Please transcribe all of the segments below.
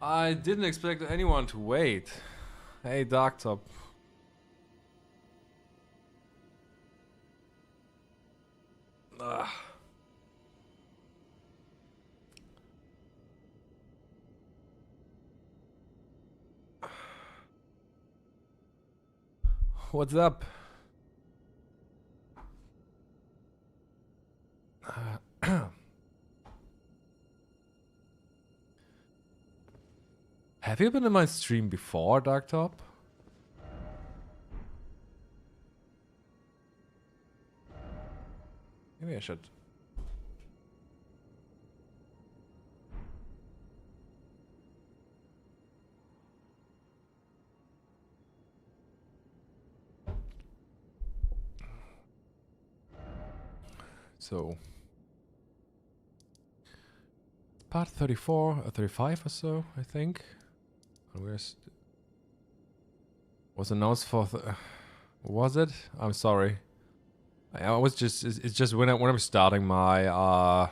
I didn't expect anyone to wait. Hey, Darktop. Ugh. What's up? Have you been in my stream before, Darktop? Maybe I should. So, part 34 or 35 or so, I think. And was announced for. Was it? I'm sorry. I was just. It's just when I'm starting my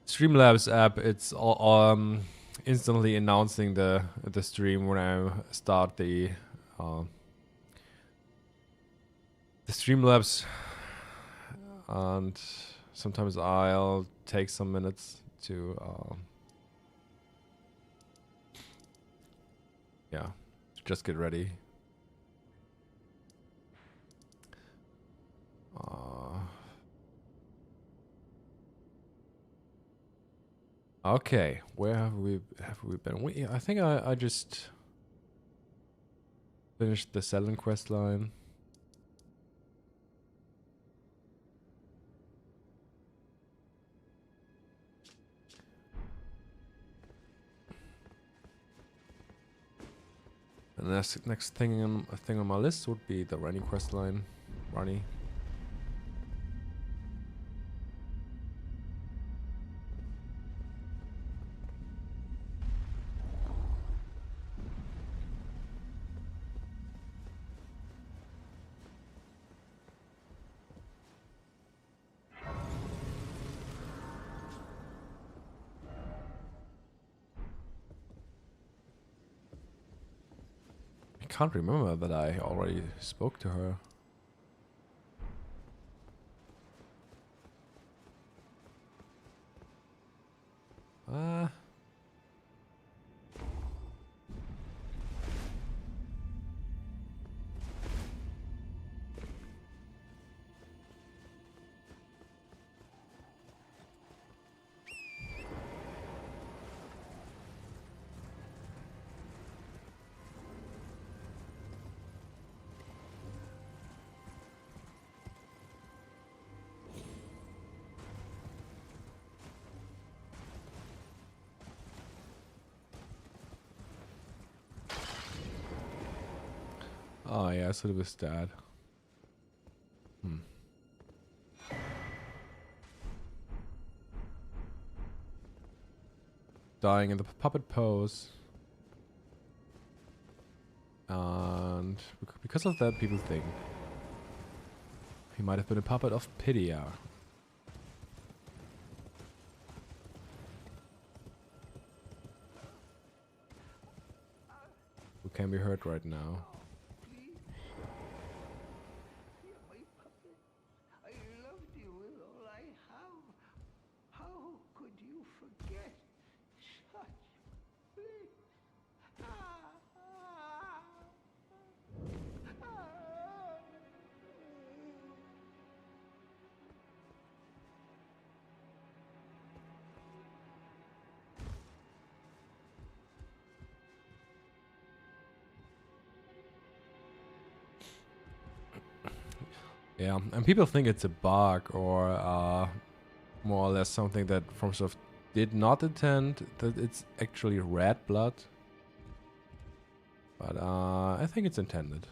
Streamlabs app, it's instantly announcing the stream when I start the Streamlabs, and sometimes I'll take some minutes to yeah, just get ready. Okay, where have we been? I think I just finished the Selden quest line. And the next thing on my list would be the Rani quest line. Rani. I can't remember that I already spoke to her. Oh yeah, so it was dad. Dying in the puppet pose. And because of that, people think he might have been a puppet of Pidia. Who can be heard right now. Yeah, and people think it's a bug or more or less something that FromSoft did not intend, that it's actually red blood. But I think it's intended.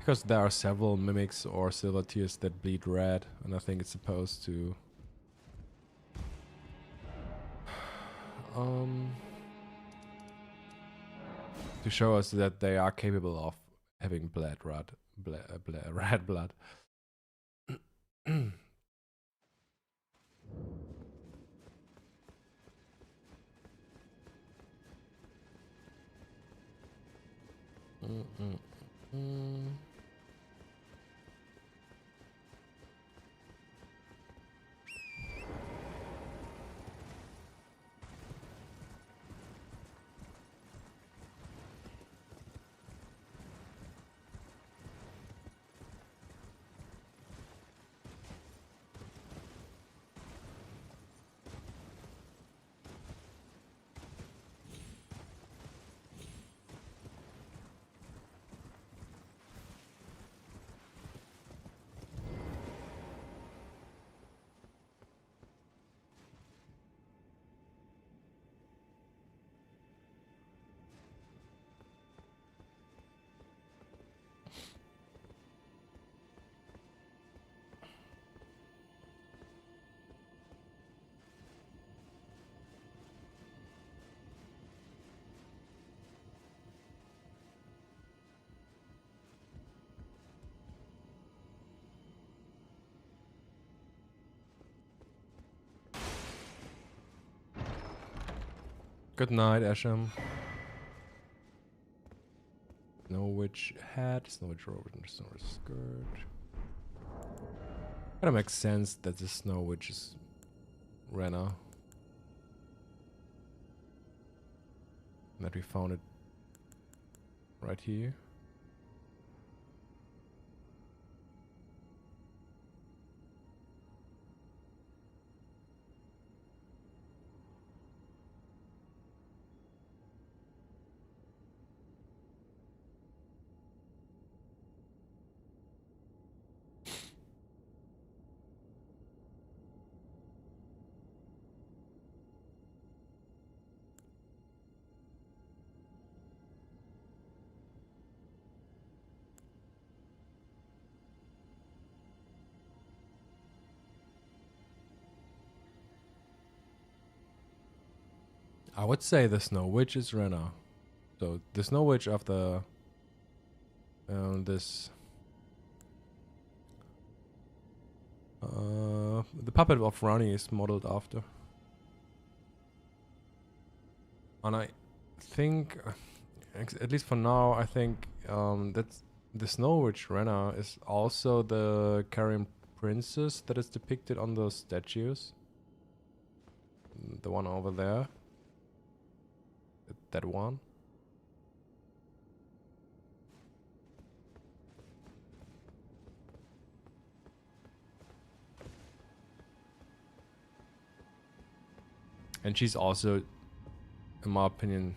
Because there are several mimics or silver tears that bleed red, and I think it's supposed to to show us that they are capable of having red blood. Good night, Asham. Snow Witch hat, Snow Witch robe, and Snow Witch skirt. Kinda makes sense that the Snow Witch is Renna. That we found it right here. I would say the Snow Witch is Renna. So the Snow Witch of the the puppet of Rani is modeled after. And I think, at least for now, I think that the Snow Witch Renna is also the Carrion Princess that is depicted on those statues. The one over there. That one. And she's also, in my opinion,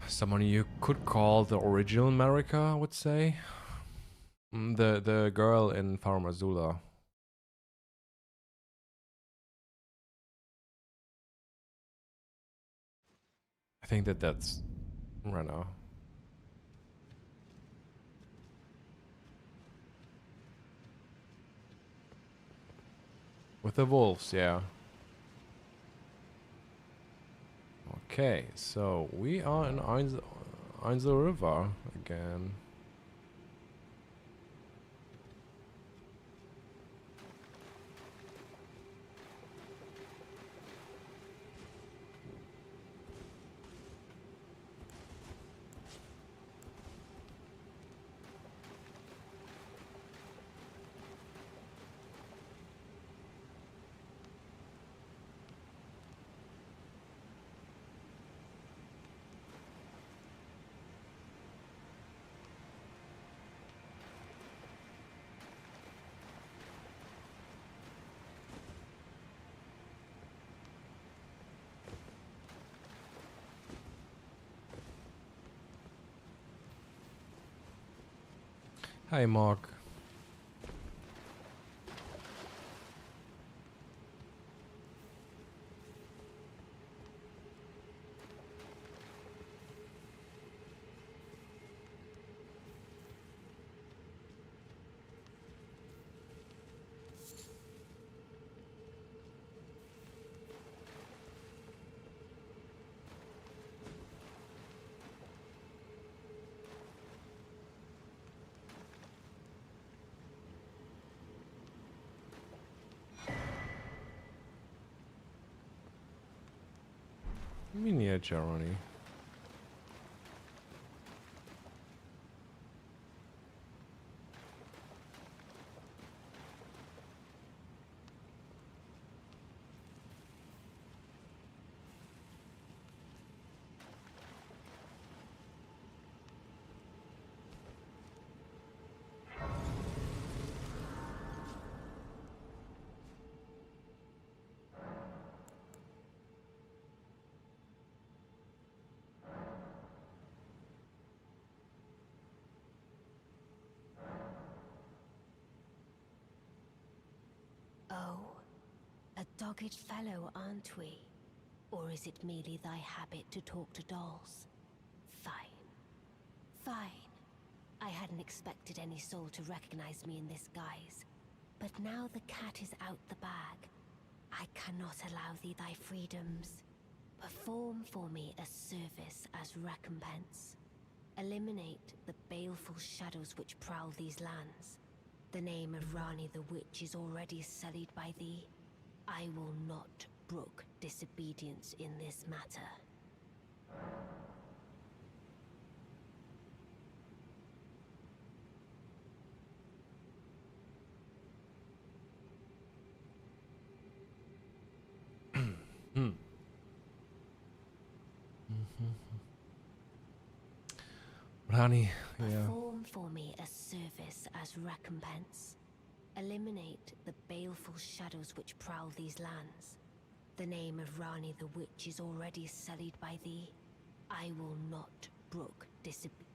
someone you could call the original Marika, I would say. The girl in Farum Azula. I think that's Renna. With the wolves, yeah. Okay, so we are in Einzel River again. Hi, Mark. Miniature Ronnie. Oh, a dogged fellow, aren't we? Or is it merely thy habit to talk to dolls? Fine. Fine. I hadn't expected any soul to recognize me in this guise. But now the cat is out the bag. I cannot allow thee thy freedoms. Perform for me a service as recompense. Eliminate the baleful shadows which prowl these lands. The name of Rani the Witch is already sullied by thee. I will not brook disobedience in this matter. Rani, yeah. Perform for me a service as recompense. Eliminate the baleful shadows which prowl these lands. The name of Rani the Witch is already sullied by thee. I will not brook disobedience.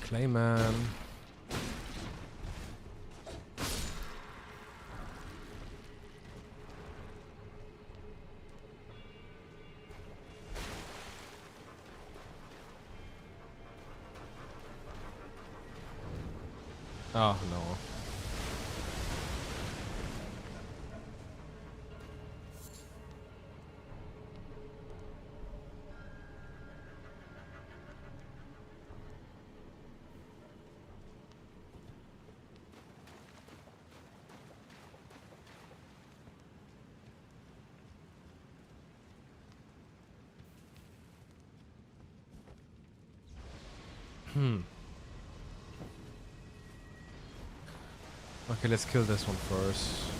Clayman. Oh no. Okay, let's kill this one first.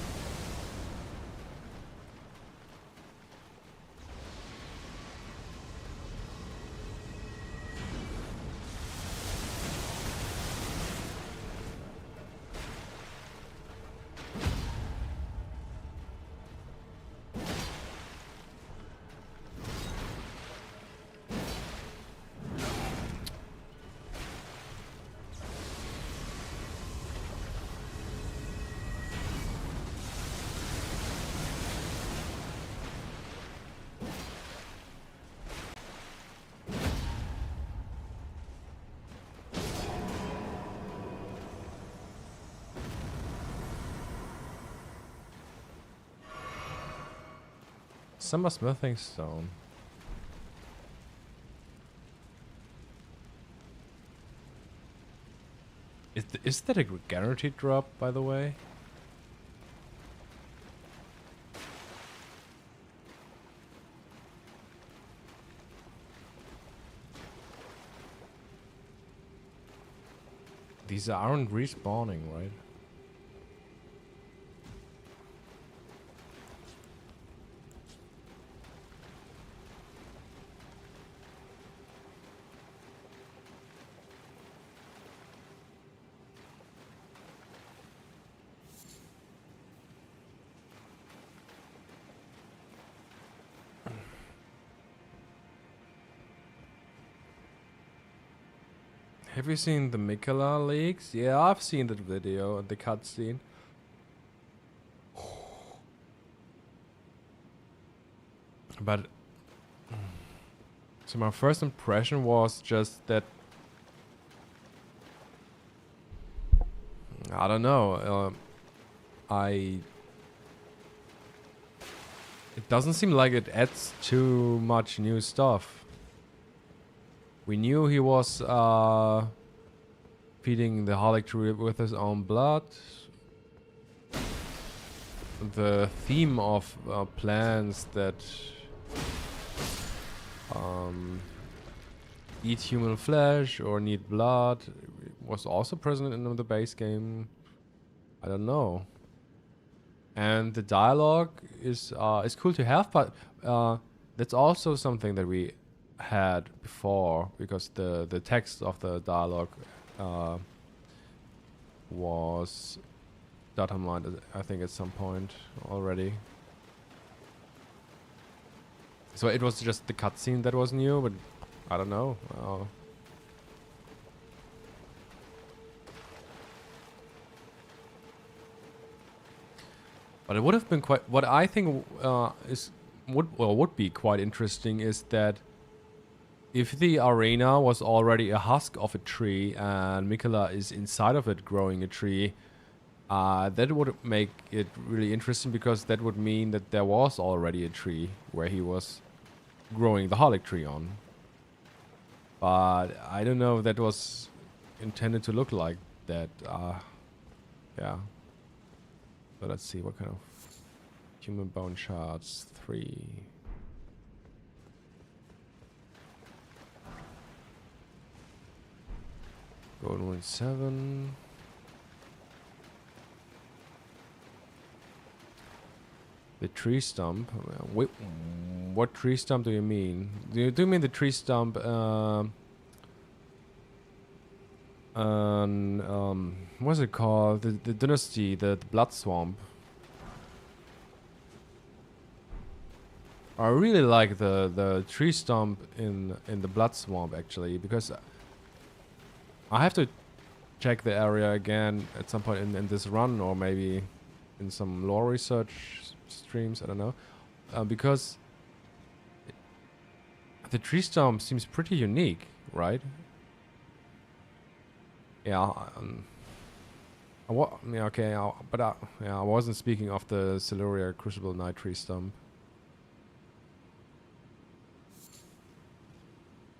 Summer smithing stone. Is that a guaranteed drop, by the way? These aren't respawning, right? Have you seen the Mikala leaks? Yeah, I've seen that video, the cutscene. But so my first impression was just that I don't know. I It doesn't seem like it adds too much new stuff. We knew he was feeding the Holic tree with his own blood. The theme of plants that eat human flesh or need blood was also present in the base game. I don't know. And the dialogue is cool to have, but that's also something that we had before, because the text of the dialogue was data mined, I think, at some point already. So it was just the cutscene that was new, but I don't know. But it would have been quite. What I think would be quite interesting is that if the arena was already a husk of a tree and Mikola is inside of it growing a tree, that would make it really interesting, because that would mean that there was already a tree where he was growing the Holic tree on. But I don't know if that was intended to look like that. Yeah. So let's see what kind of human bone shards. 3. Godwyn 7. The tree stump. Wait, what tree stump do you mean? Do you mean the tree stump? What's it called? The dynasty, the blood swamp. I really like the tree stump in the blood swamp, actually, because I have to check the area again at some point in this run, or maybe in some lore research streams, I don't know, because the tree stump seems pretty unique, right? Yeah, yeah, okay, but yeah, I wasn't speaking of the Siluria Crucible Knight tree stump.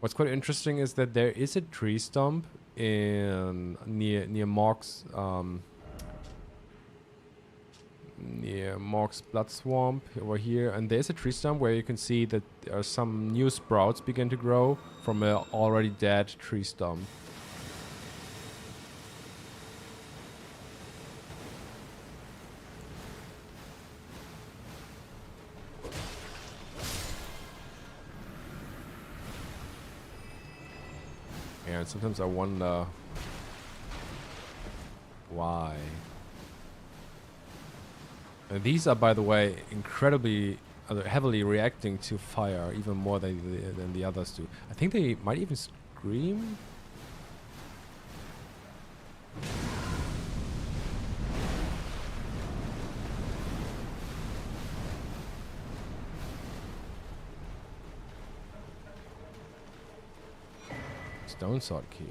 What's quite interesting is that there is a tree stump in near Morg's blood swamp over here, and there's a tree stump where you can see that there are some new sprouts begin to grow from an already dead tree stump. Yeah, and sometimes I wonder why. And these are, by the way, incredibly heavily reacting to fire, even more than the others do. I think they might even scream. Stone sword key.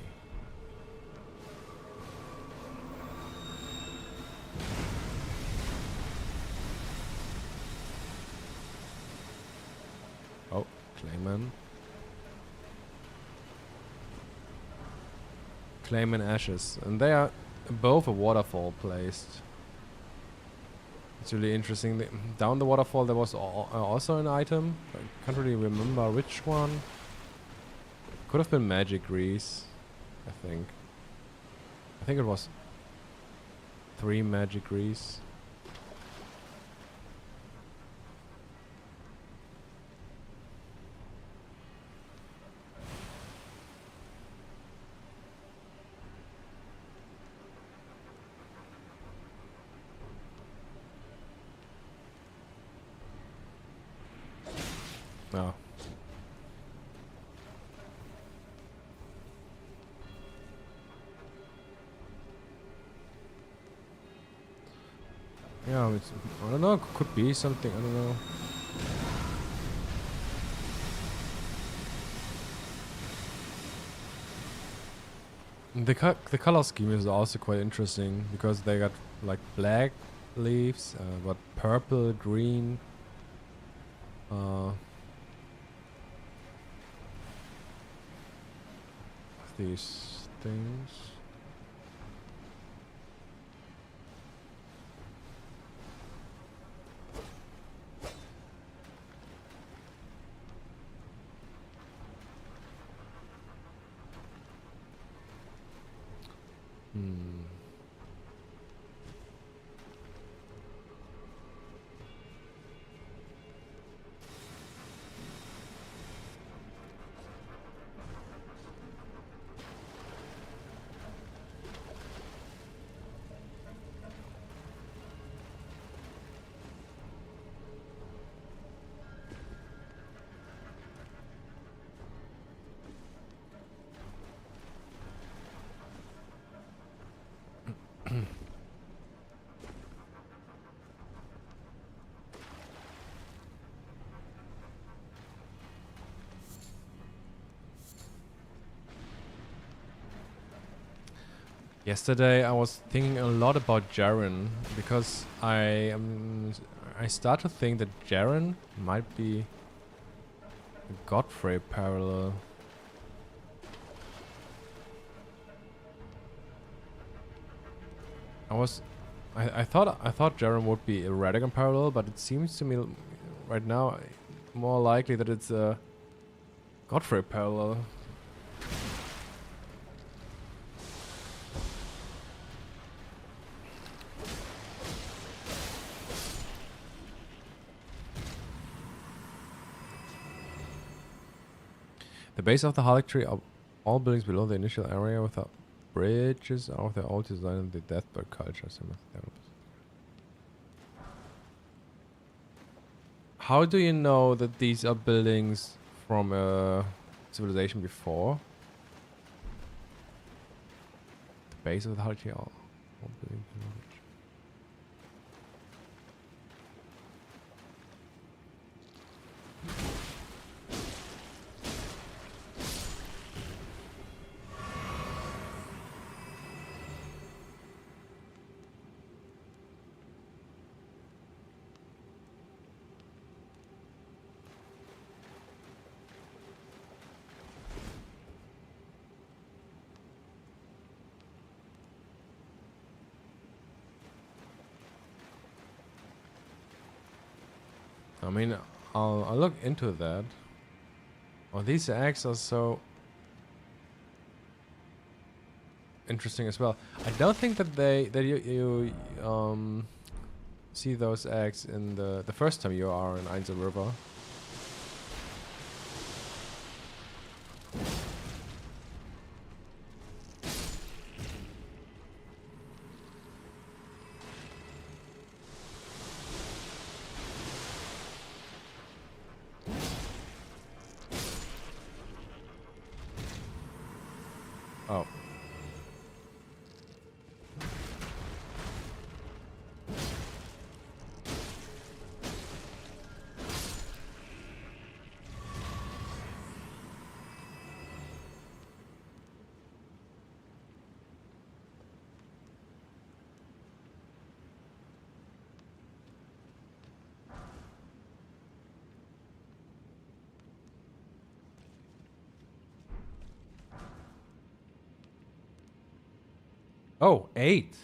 Oh, Clayman. Clayman ashes. And they are both a waterfall placed. It's really interesting. Down the waterfall there was also an item. I can't really remember which one. Could have been magic grease, I think. I think it was 3 magic grease. Oh. Yeah, it's, I don't know, could be something, I don't know. The color scheme is also quite interesting, because they got like black leaves, but purple, green, these things. Yesterday I was thinking a lot about Jaren because I start to think that Jaren might be a Godfrey parallel. I thought Jaren would be a Radagon parallel, but it seems to me right now more likely that it's a Godfrey parallel. The base of the Halleck tree are all buildings below the initial area without bridges are of their old design and the deathbird culture. How do you know that these are buildings from a civilization before? The base of the Halleck tree are all buildings below the I mean, I'll look into that. Oh, these eggs are so interesting as well. I don't think that you see those eggs in the first time you are in Einzel River. Oh. Oh, 8.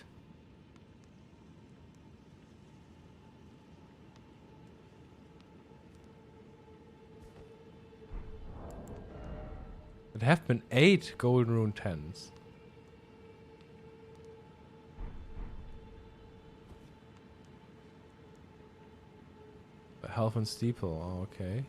It have been 8 Golden Rune 10s. Health and Steeple, oh, okay.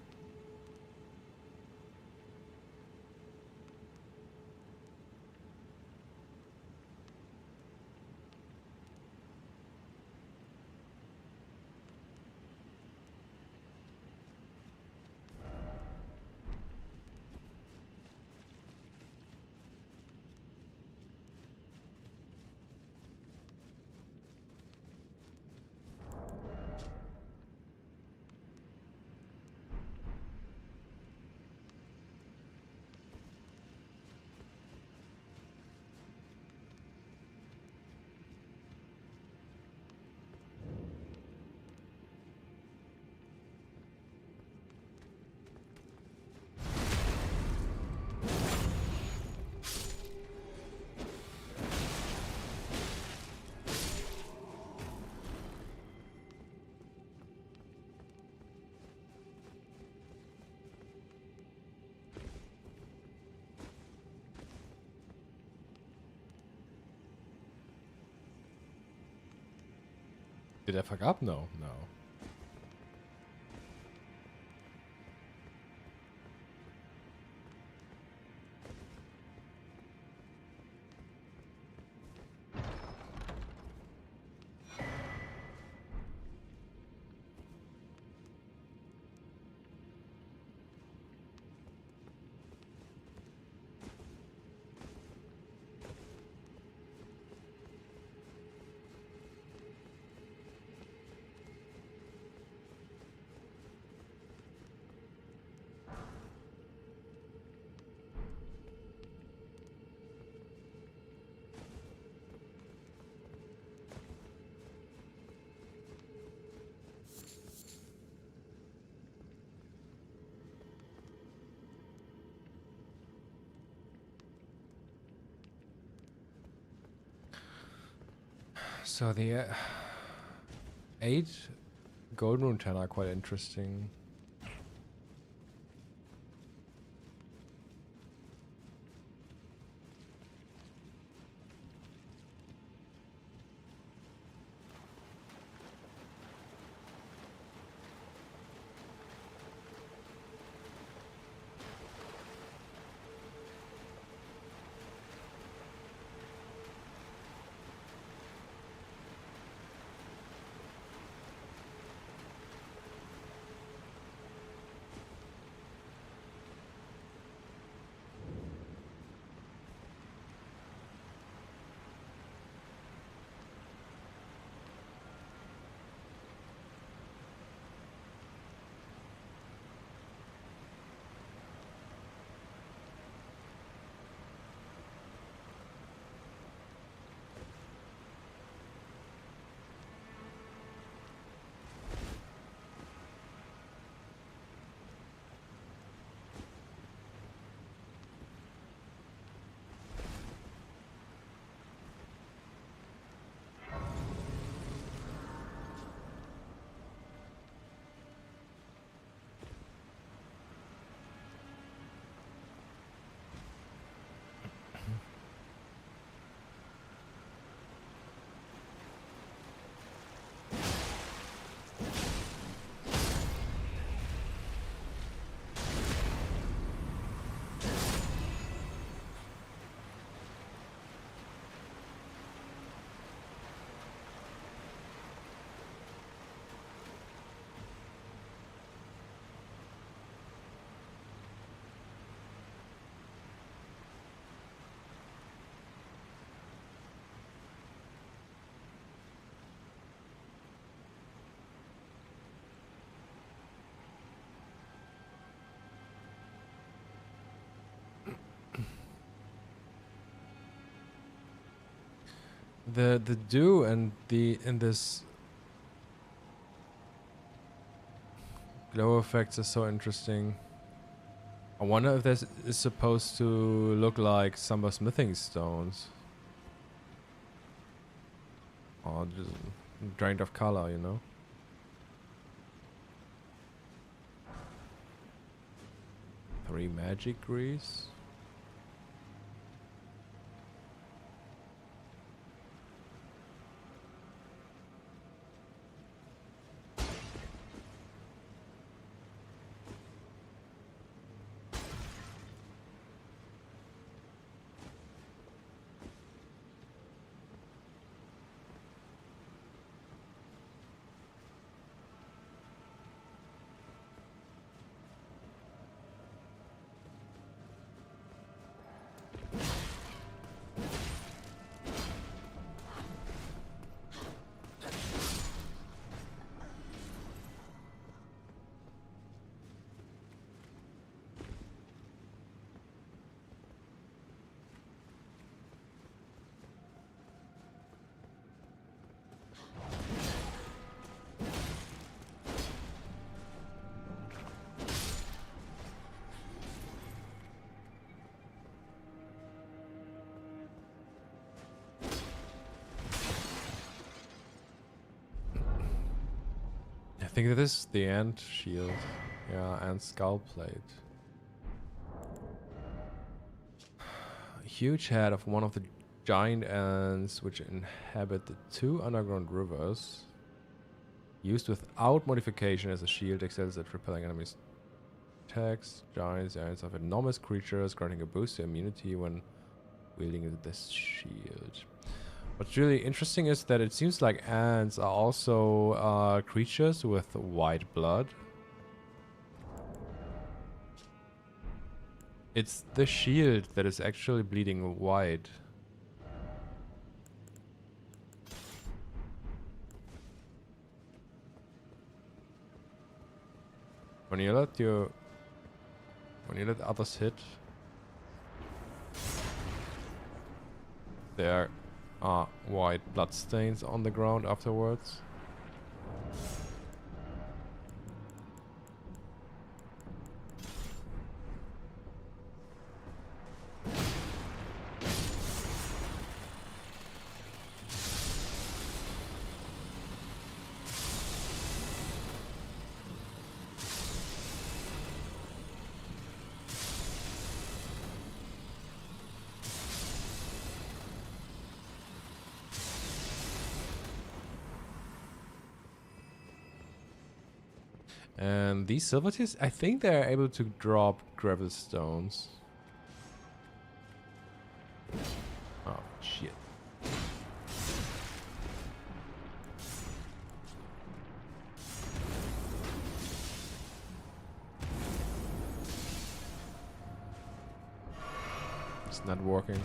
Did I fuck up? No, no. So the 8 Golden Rune 10 are quite interesting. The dew and the in this glow effects are so interesting. I wonder if this is supposed to look like Summer smithing stones. Or just drained of color, you know? Three magic grease. I think that is the ant shield. Yeah, and skull plate. A huge head of one of the giant ants which inhabit the two underground rivers. Used without modification as a shield, excels at repelling enemies' attacks. Giants of enormous creatures, granting a boost to immunity when wielding this shield. What's really interesting is that it seems like ants are also creatures with white blood. It's the shield that is actually bleeding white. When you let others hit, there are white blood stains on the ground afterwards. And these silver tears, I think they're able to drop gravel stones. Oh, shit. It's not working.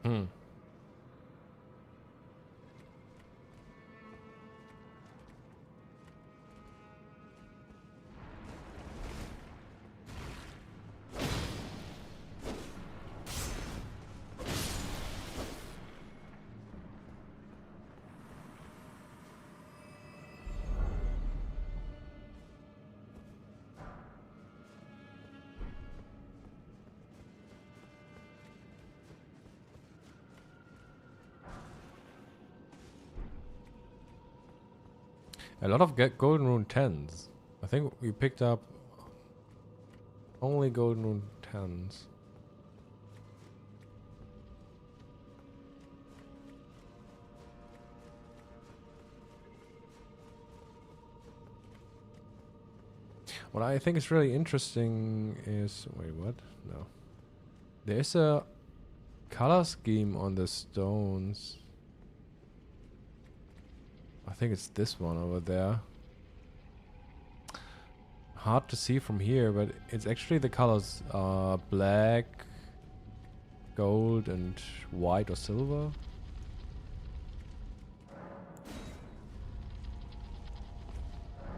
Hmm. A lot of Golden Rune 10s. I think we picked up only Golden Rune 10s. What I think is really interesting is... Wait, what? No. There's a color scheme on the stones. I think it's this one over there. Hard to see from here, but it's actually the colors black, gold, and white or silver.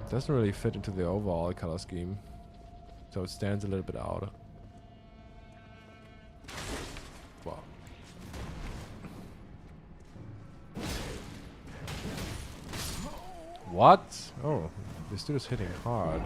It doesn't really fit into the overall color scheme, so it stands a little bit out. What? Oh, this dude is hitting hard.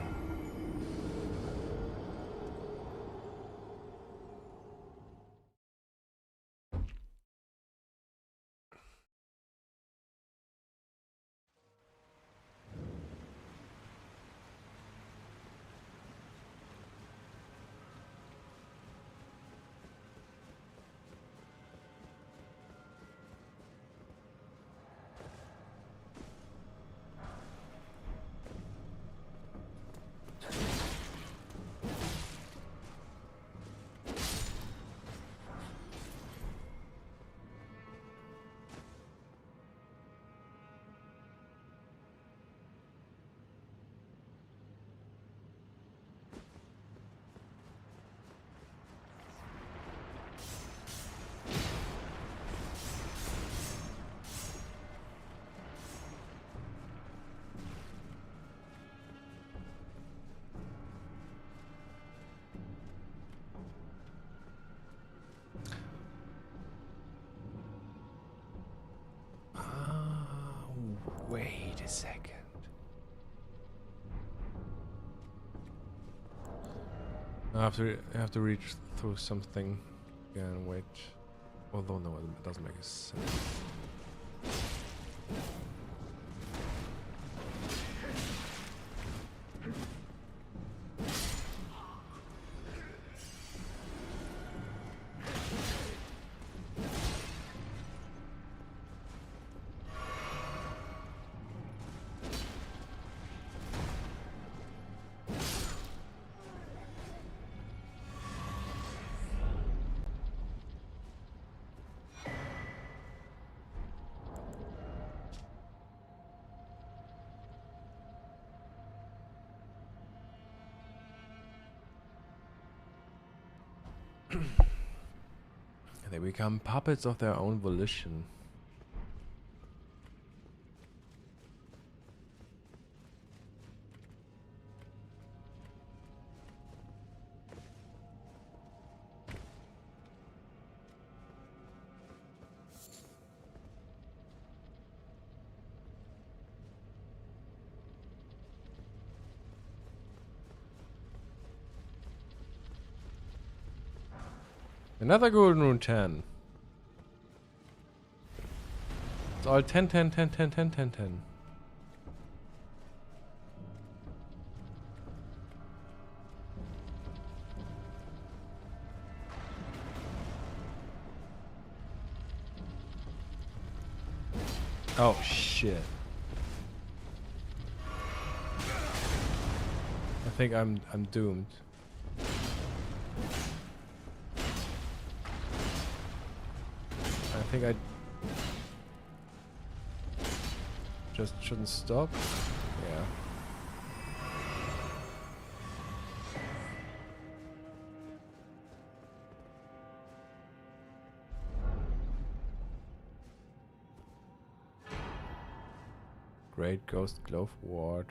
Wait a second. I have to reach through something again, which, although no, it doesn't make sense. They become puppets of their own volition. Another Golden Rune 10. It's all 10, 10, 10, 10, 10, 10, 10. Oh shit. I think I'm doomed. I think I just shouldn't stop. Yeah. Great Ghost Glove Ward.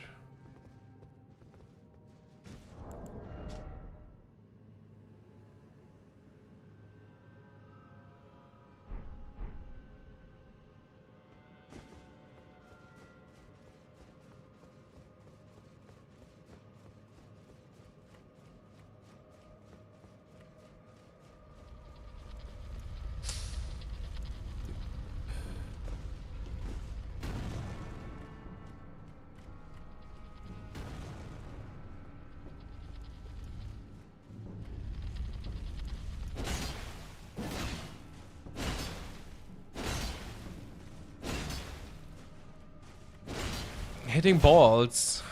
Hitting balls.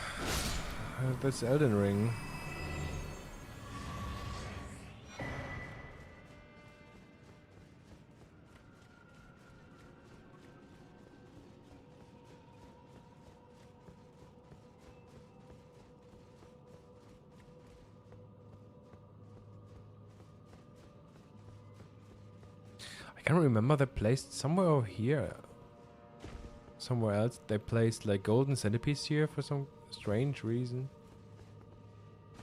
That's Elden Ring. I can't remember, they placed somewhere over here. Somewhere else they placed like golden centipedes here for some strange reason.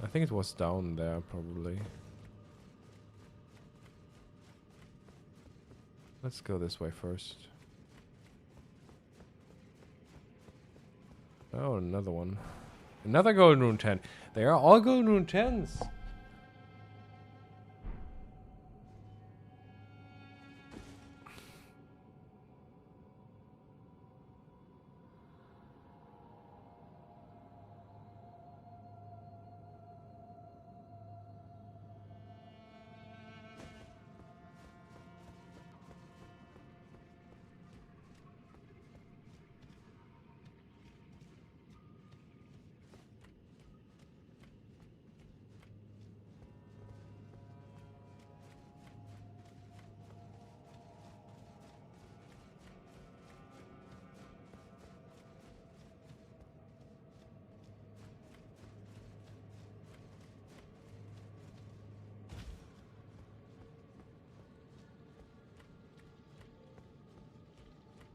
I think it was down there probably. Let's go this way first. Oh, another one. Another Golden Rune 10. They are all Golden Rune 10s.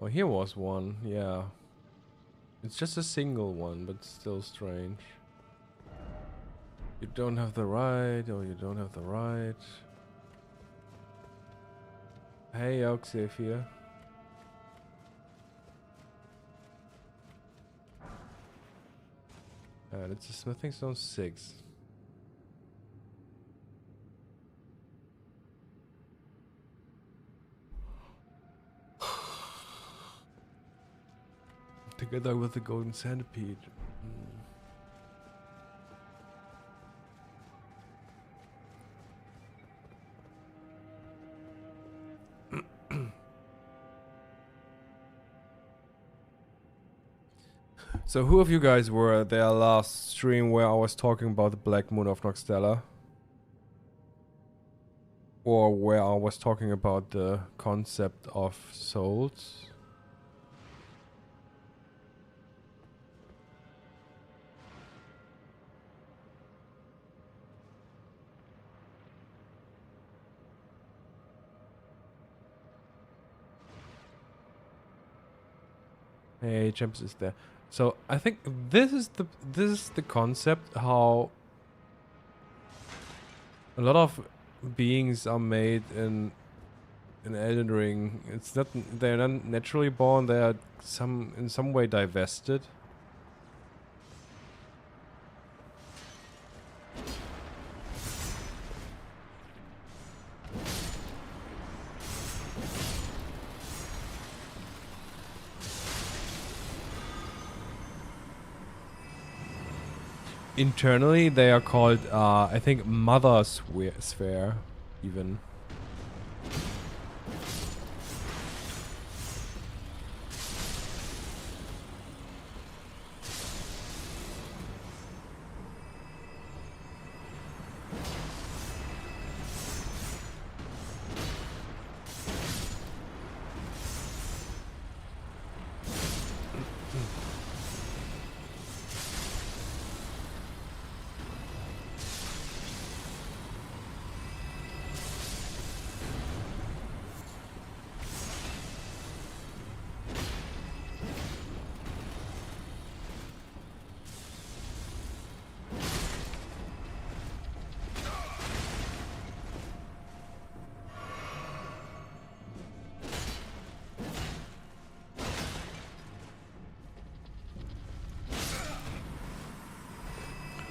Oh, here was one, yeah. It's just a single one, but still strange. You don't have the right, or you don't have the right. Hey, Oxaphia. It's a smithing stone 6. Together with the golden centipede. So who of you guys were at their last stream where I was talking about the Black Moon of Noxtella? Or where I was talking about the concept of souls? Hey, Champs is there. So I think this is the concept how a lot of beings are made in Elden Ring. It's not they're not naturally born. They are in some way divested. Internally, they are called, I think, Mother Sphere, even.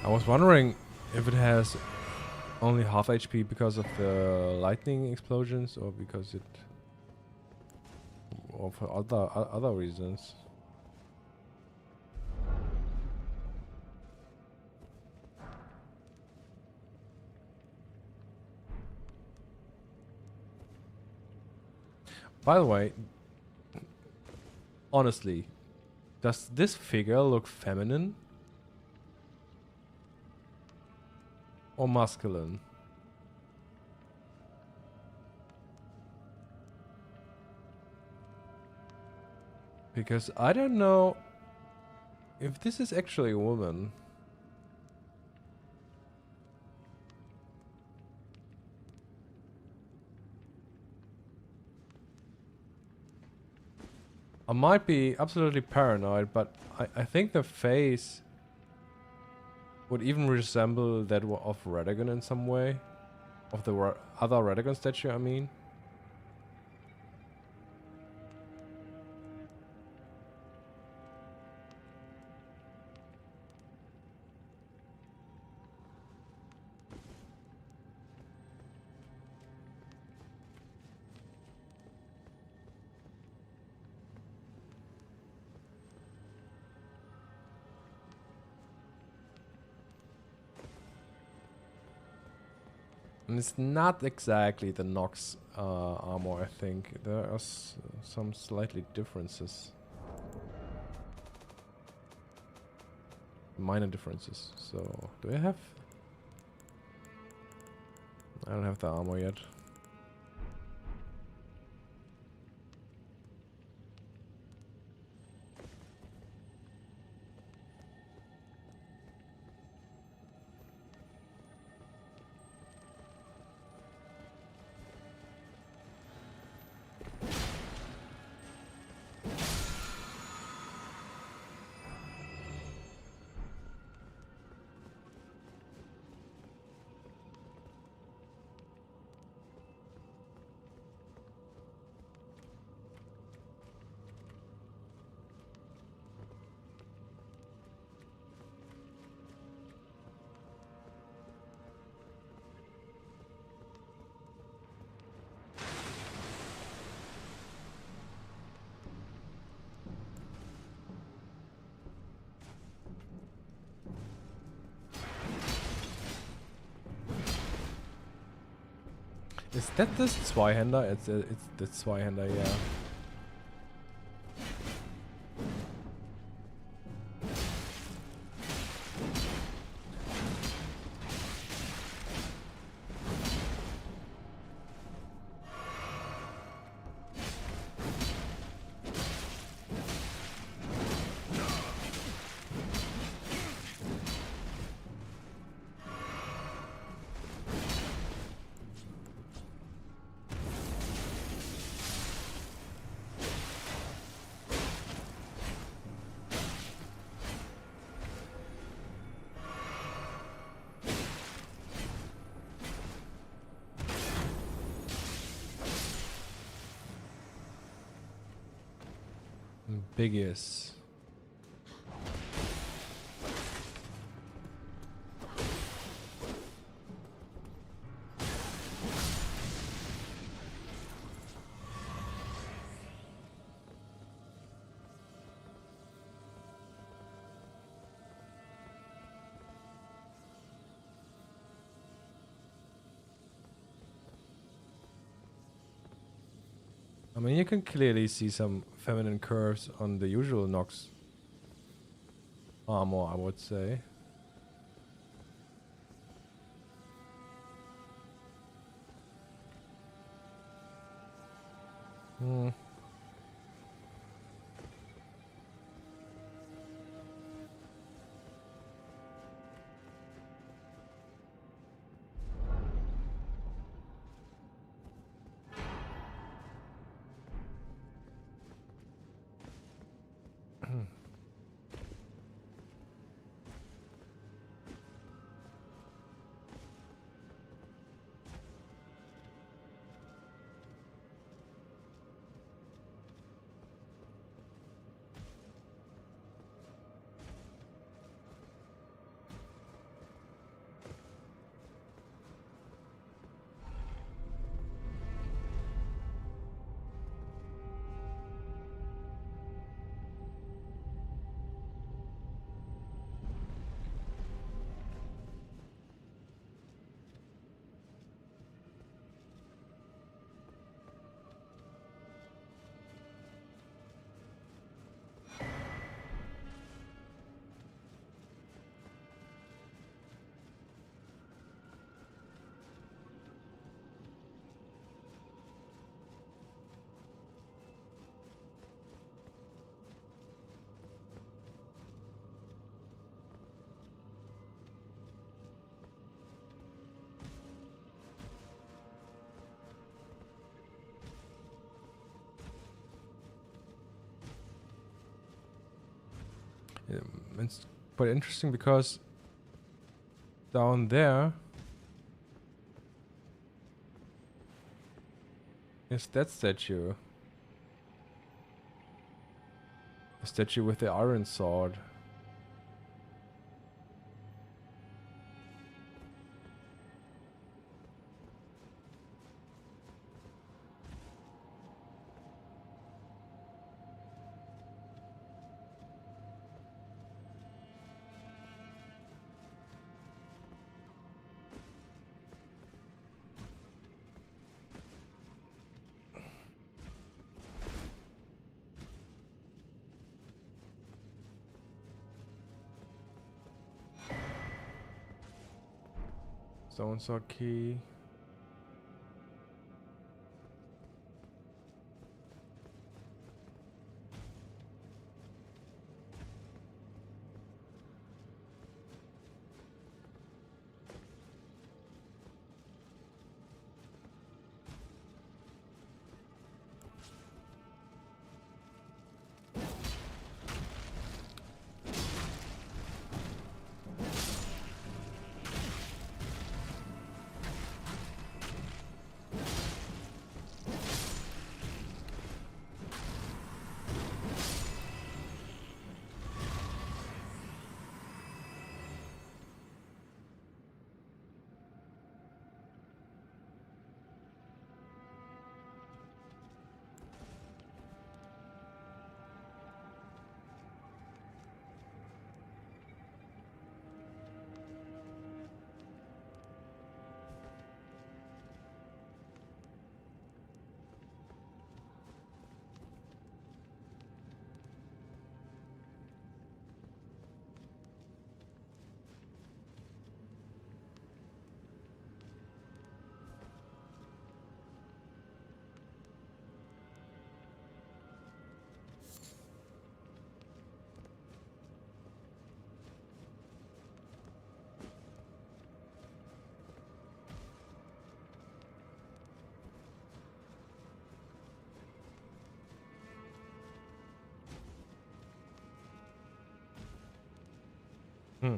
I was wondering if it has only half HP because of the lightning explosions, or because it, or for other reasons. By the way, honestly, does this figure look feminine or masculine? Because I don't know if this is actually a woman. I might be absolutely paranoid, but I think the face would even resemble that of Radagon in some way. Of the other Radagon statue, I mean. And it's not exactly the Nox armor, I think. There are some slightly differences. Minor differences. So, do I have... I don't have the armor yet. Is that this Zweihänder? It's the Zweihänder, yeah. Biggest. I mean, you can clearly see some feminine curves on the usual Nox armor, I would say. Hmm. It's quite interesting because down there is that statue. The statue with the iron sword. Stone saw key. Hmm.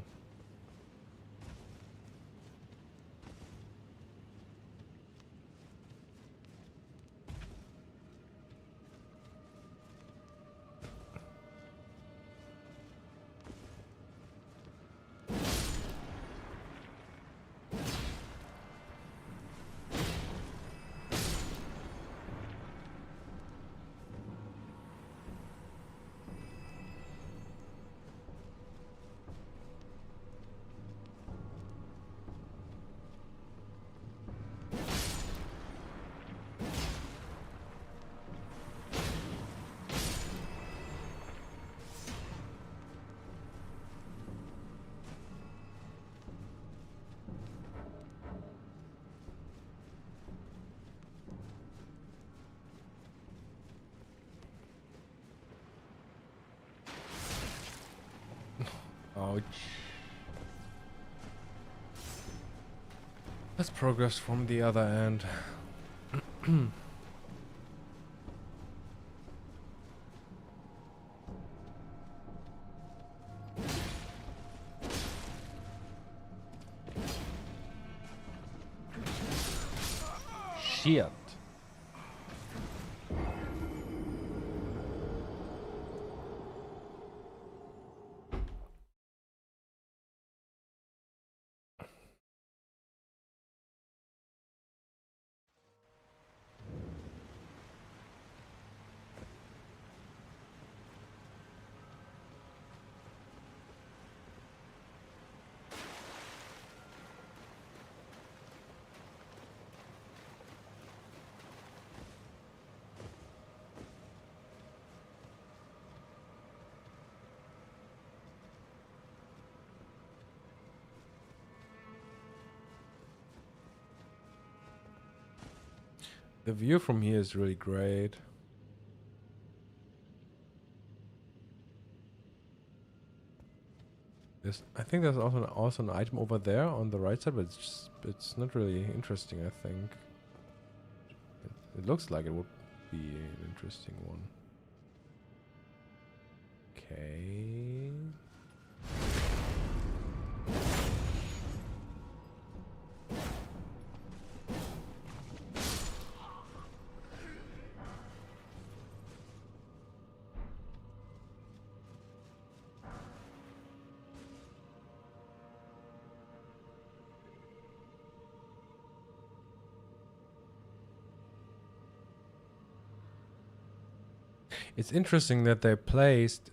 Ouch. Let's progress from the other end. Shit. The view from here is really great. I think there's also an item over there on the right side, but it's not really interesting, I think. It looks like it would be an interesting one. Okay. It's interesting that they placed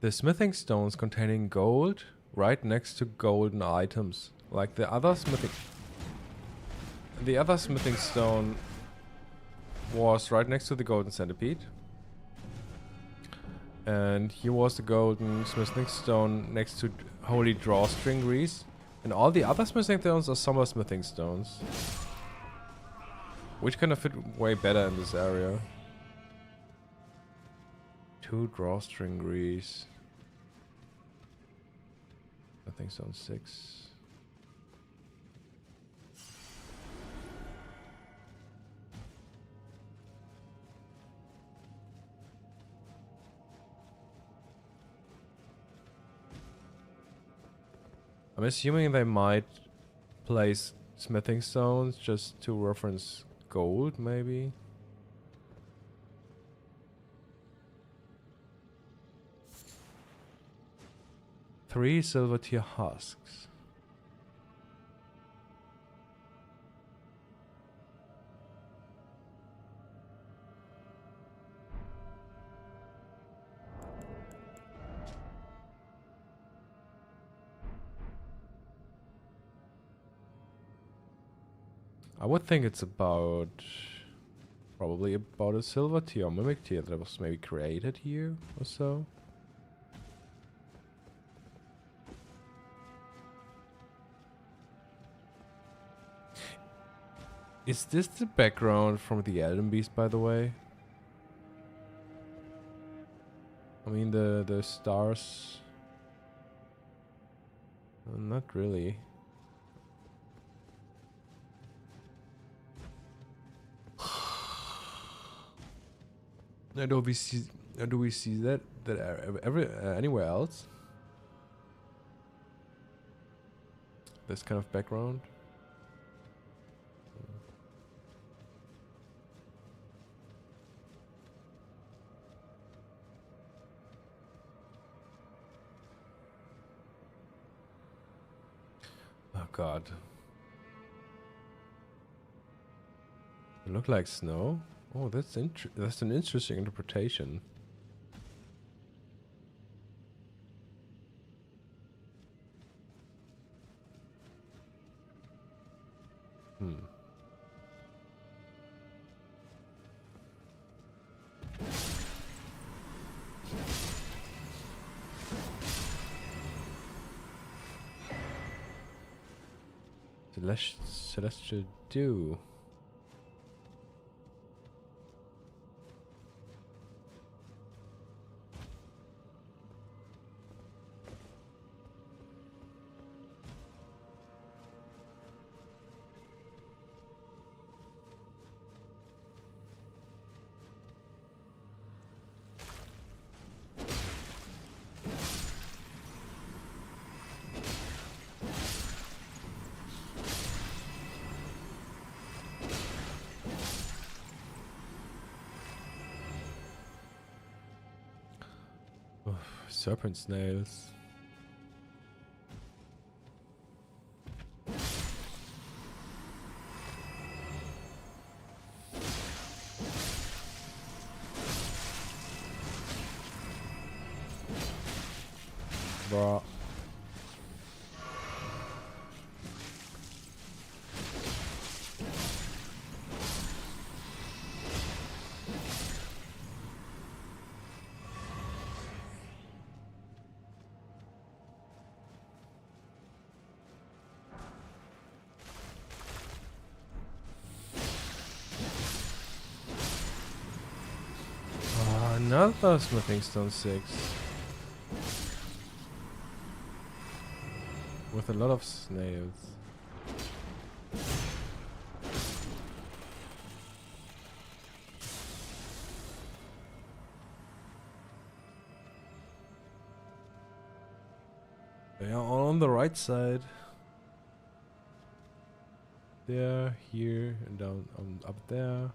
the smithing stones containing gold right next to golden items. Like the other smithing stone was right next to the golden centipede. And here was the golden smithing stone next to holy drawstring grease. And all the other smithing stones are summer smithing stones. Which kind of fit way better in this area. 2 drawstring grease. Smithing stone 6. I'm assuming they might place smithing stones just to reference gold, maybe? Three silver tier husks. I would think it's about... probably about a silver tier or mimic tier that was maybe created here or so. Is this the background from the Elden Beast, by the way? I mean the stars... not really. Do we see that anywhere else? This kind of background. Oh God. It look like snow. Oh, that's an interesting interpretation. Hmm. Celestial dew. Serpent snails. Bruh. Another smithing stone 6 with a lot of snails. They are all on the right side. There, here, and down, up there.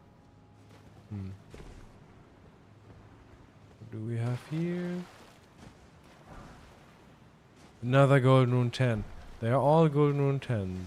What do we have here? Another Golden Rune 10. They are all Golden Rune 10s.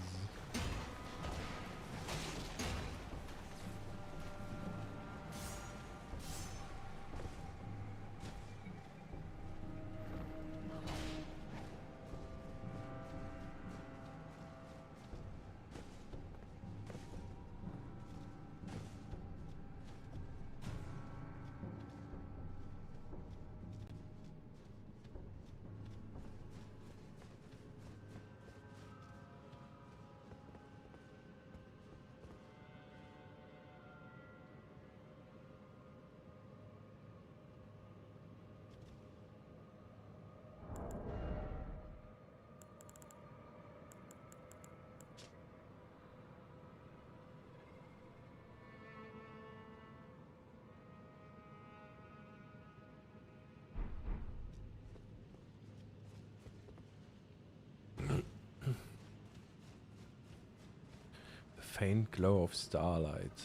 faint glow of starlight.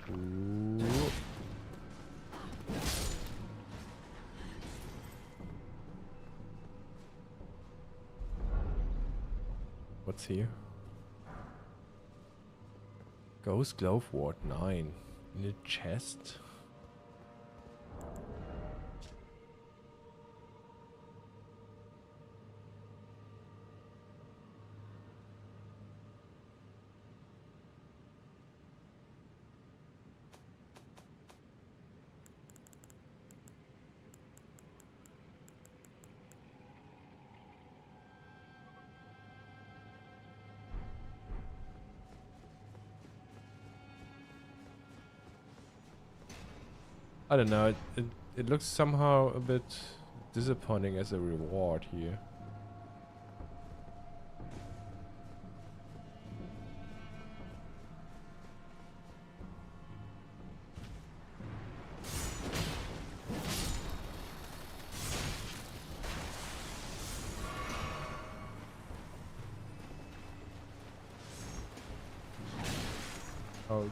Ooh. What's here? Ghost Glove Ward 9. In a chest? I don't know, it looks somehow a bit disappointing as a reward here. Oh.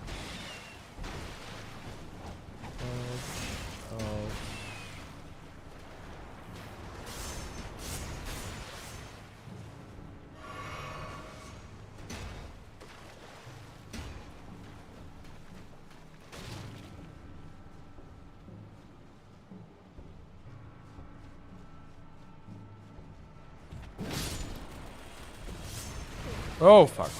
Oh fuck.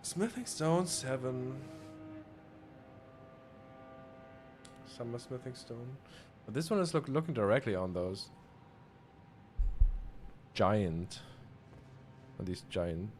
Smithing stone 7. Summer smithing stone. But this one is looking directly on those giant. On this giant.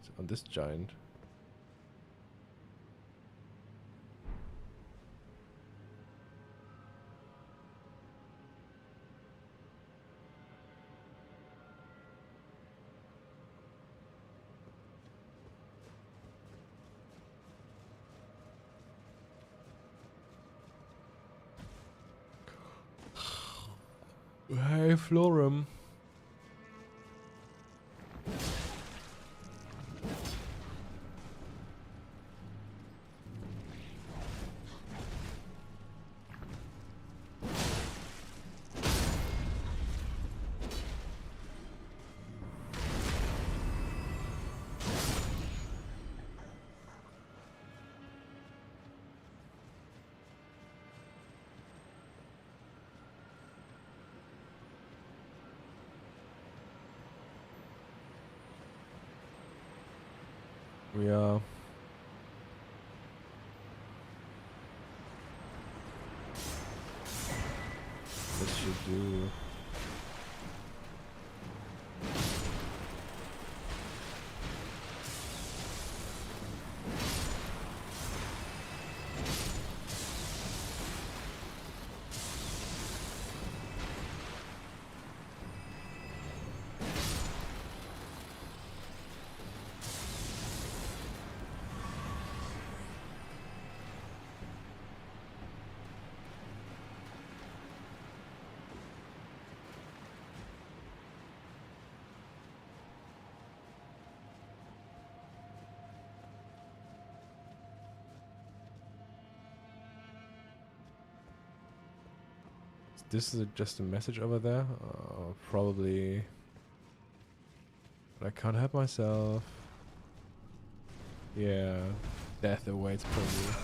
Hey, Florum. Yeah. This should do. This is just a message over there. Probably. But I can't help myself. Yeah. Death awaits probably.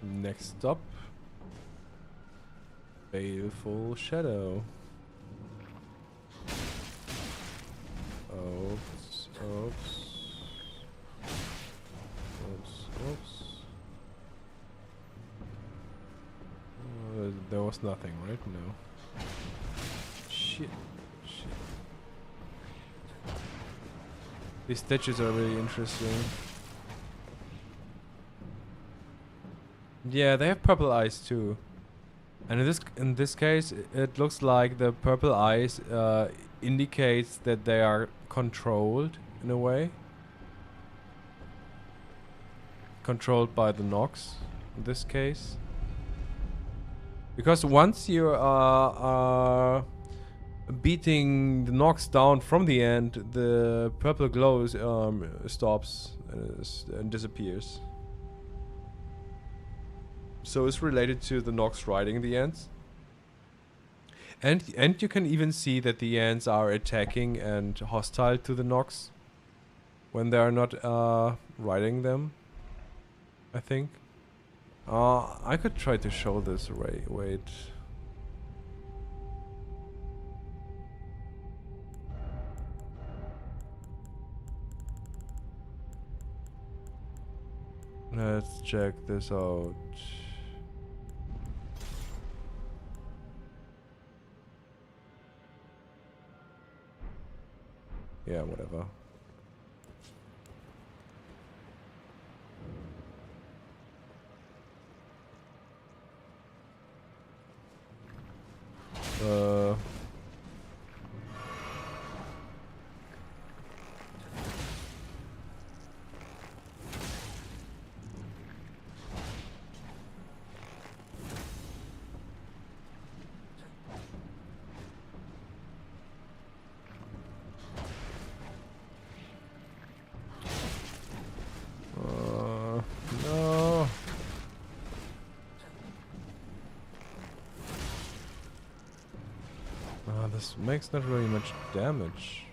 Next stop. Baleful Shadow. Oops. Oops. Oops. Oops. There was nothing, right? No. Shit. Shit. These stitches are really interesting. Yeah, they have purple eyes too. And in this case, it looks like the purple eyes indicates that they are controlled in a way. Controlled by the Nox in this case. Because once you are beating the Nox down from the end, the purple glow stops and disappears. So it's related to the Nox riding the ants. And you can even see that the ants are attacking and hostile to the Nox when they are not riding them, I think. I could try to show this. Wait. Let's check this out. Yeah, whatever. No. This makes not really much damage.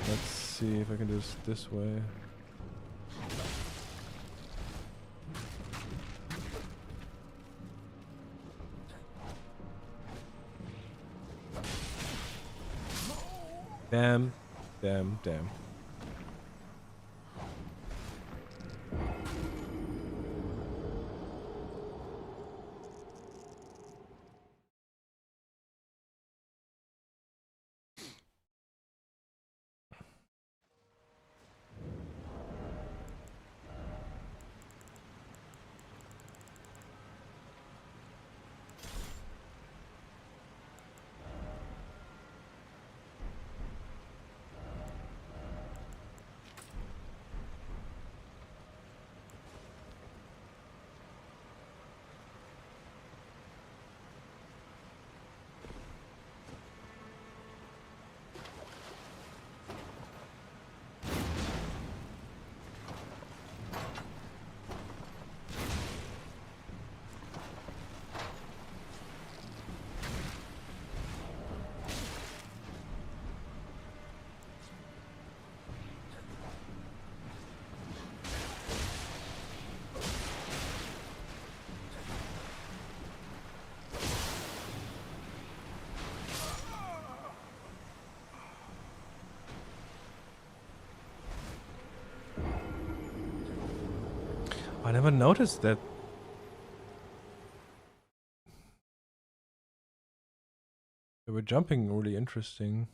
Let's see if I can do this way. Damn. I never noticed that. They were jumping really interesting.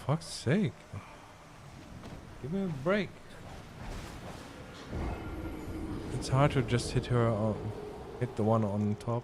For fuck's sake. Give me a break. It's hard to just hit her, hit the one on top.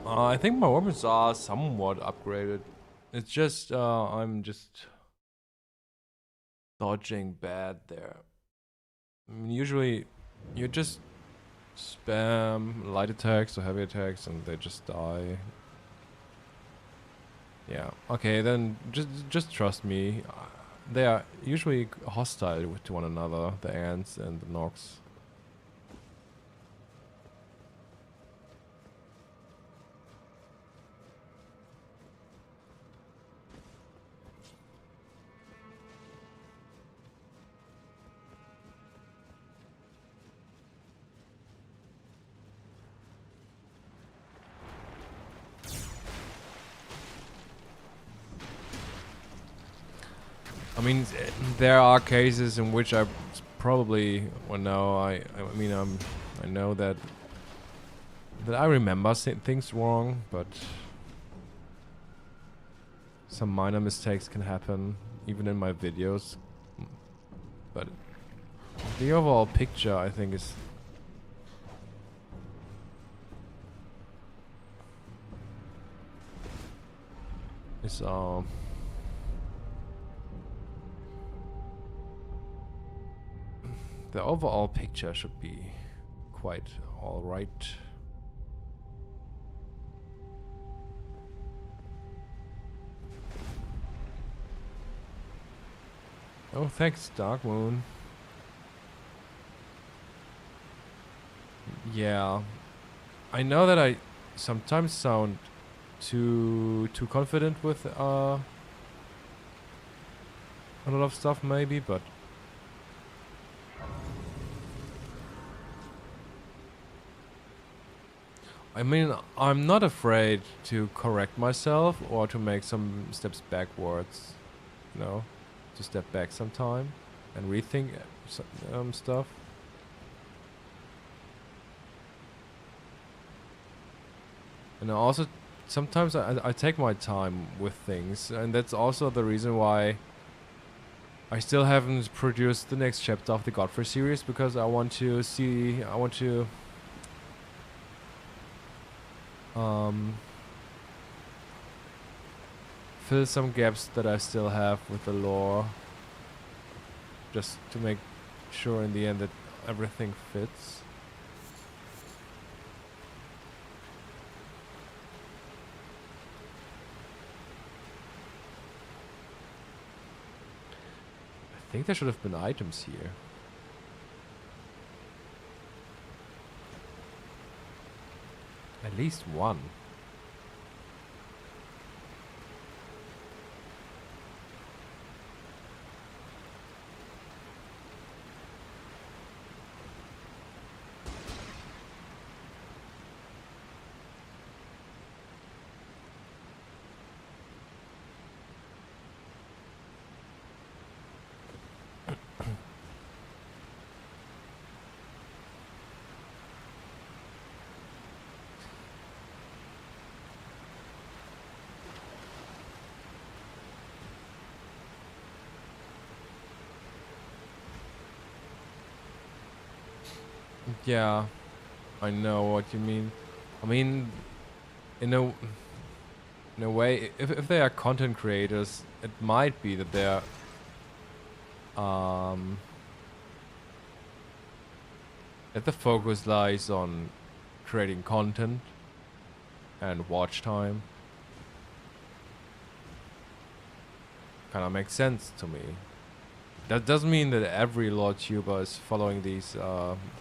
I think my weapons are somewhat upgraded. It's just, I'm just dodging bad there. I mean, usually you just spam light attacks or heavy attacks and they just die. Yeah, okay, then just trust me. They are usually hostile to one another, the ants and the Nox. I mean, there are cases in which I probably, well, no, I mean, I know that I remember things wrong, but some minor mistakes can happen, even in my videos. But the overall picture, I think, is the overall picture should be quite alright. Oh, thanks, Dark Moon. Yeah, I know that I sometimes sound too confident with a lot of stuff, maybe, but I mean, I'm not afraid to correct myself or to make some steps backwards, you know, to step back sometime and rethink stuff. And also, sometimes I take my time with things, and that's also the reason why I still haven't produced the next chapter of the Godfrey series, because I want to fill some gaps that I still have with the lore, just to make sure in the end that everything fits. I think there should have been items here. At least one. Yeah, I know what you mean. I mean, in a way, if they are content creators, it might be that they're that the focus lies on creating content and watch time. Kinda makes sense to me. That doesn't mean that every Lord Tuber is following these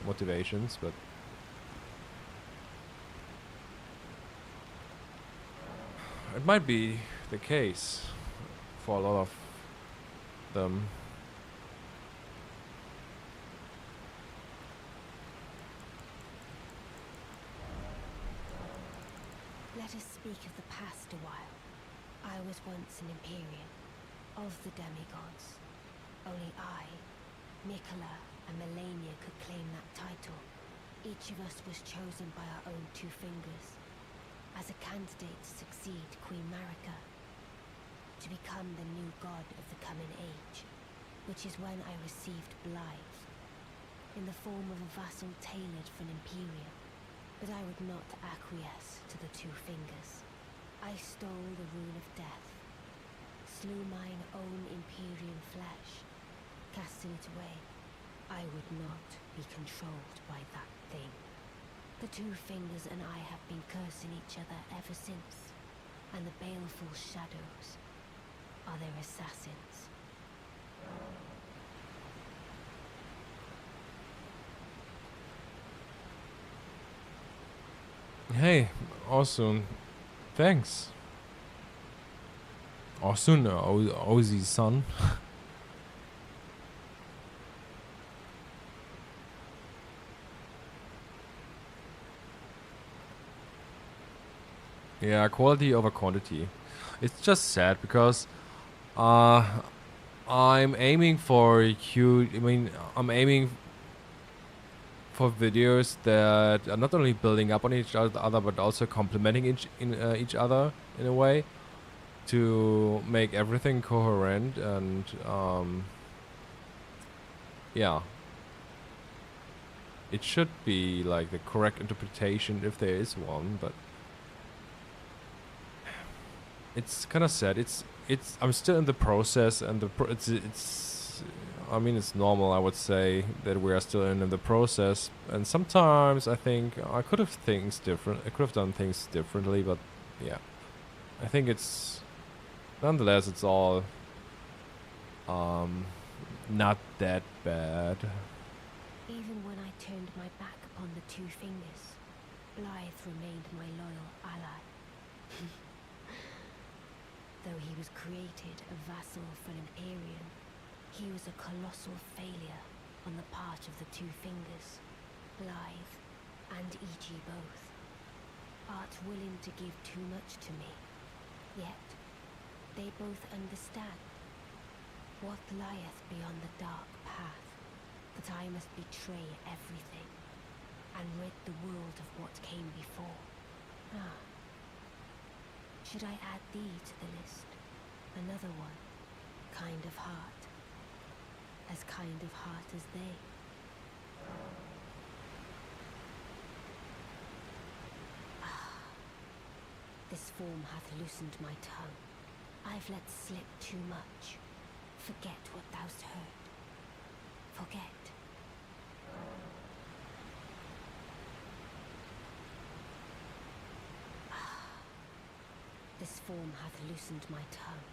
motivations, but it might be the case for a lot of them. Let us speak of the past a while. I was once an Empyrean, of the demigods. Only I, Mikola, and Melania could claim that title. Each of us was chosen by our own two fingers, as a candidate to succeed Queen Marika, to become the new god of the coming age, which is when I received Blythe, in the form of a vassal tailored for an Imperium. But I would not acquiesce to the two fingers. I stole the rune of death, slew mine own Imperium flesh, casting it away. I would not be controlled by that thing. The two fingers and I have been cursing each other ever since, and the baleful shadows are their assassins. Hey, awesome. Thanks. Awesome, Ozzy's son. Yeah, quality over quantity. It's just sad because I'm aiming for huge. I mean, I'm aiming for videos that are not only building up on each other but also complementing each other in a way to make everything coherent and yeah, it should be like the correct interpretation if there is one, but it's kind of sad. It's I'm still in the process, and it's I mean, it's normal, I would say, that we are still in the process. And sometimes I think I could have done things differently, but yeah, I think it's nonetheless it's all not that bad. Even when I turned my back upon the two fingers, Blythe remained my loyal ally. Though he was created a vassal for an Empyrean, he was a colossal failure on the part of the two fingers, Blythe and E.G. both. Art willing to give too much to me, yet they both understand what lieth beyond the dark path, that I must betray everything and rid the world of what came before. Ah. Should I add thee to the list? Another one, kind of heart. As kind of heart as they. Ah. This form hath loosened my tongue. I've let slip too much. Forget what thou'st heard. Forget. This form hath loosened my tongue.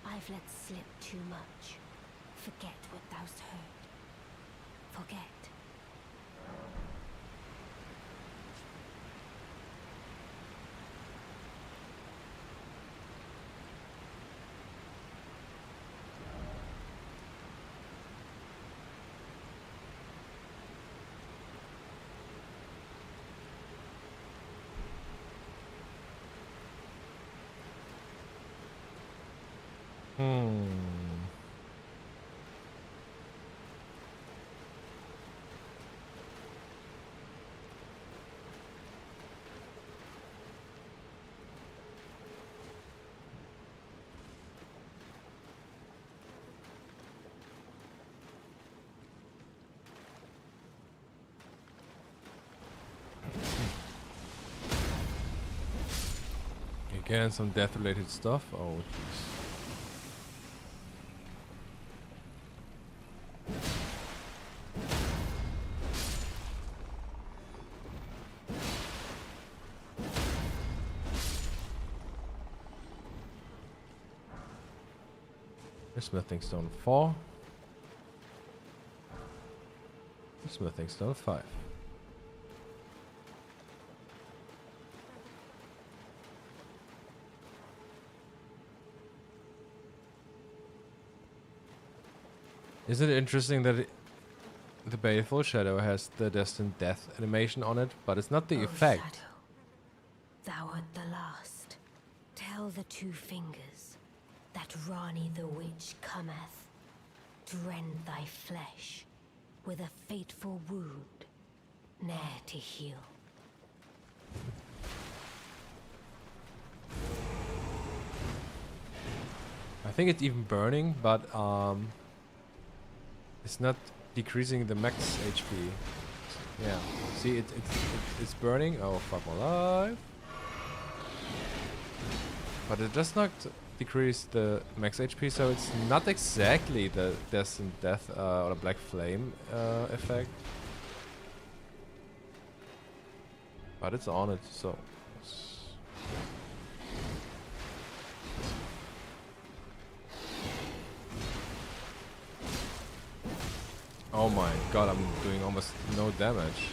I've let slip too much. Forget what thou'st heard. Forget. Again, some death-related stuff. Oh, jeez. Smithing stone 4. Smithing stone 5. Isn't it interesting that the Baleful Shadow has the Destined Death animation on it, but it's not the effect? Shadow, thou art the last. Tell the two fingers that Rani the Witch cometh to rend thy flesh with a fateful wound, ne'er to heal. I think it's even burning, but it's not decreasing the max HP. Yeah, see, it's burning. Oh fuck my life! But it does not decrease the max HP, so it's not exactly the Destined Death or the Black Flame effect. But it's on it, so. Oh my god, I'm doing almost no damage.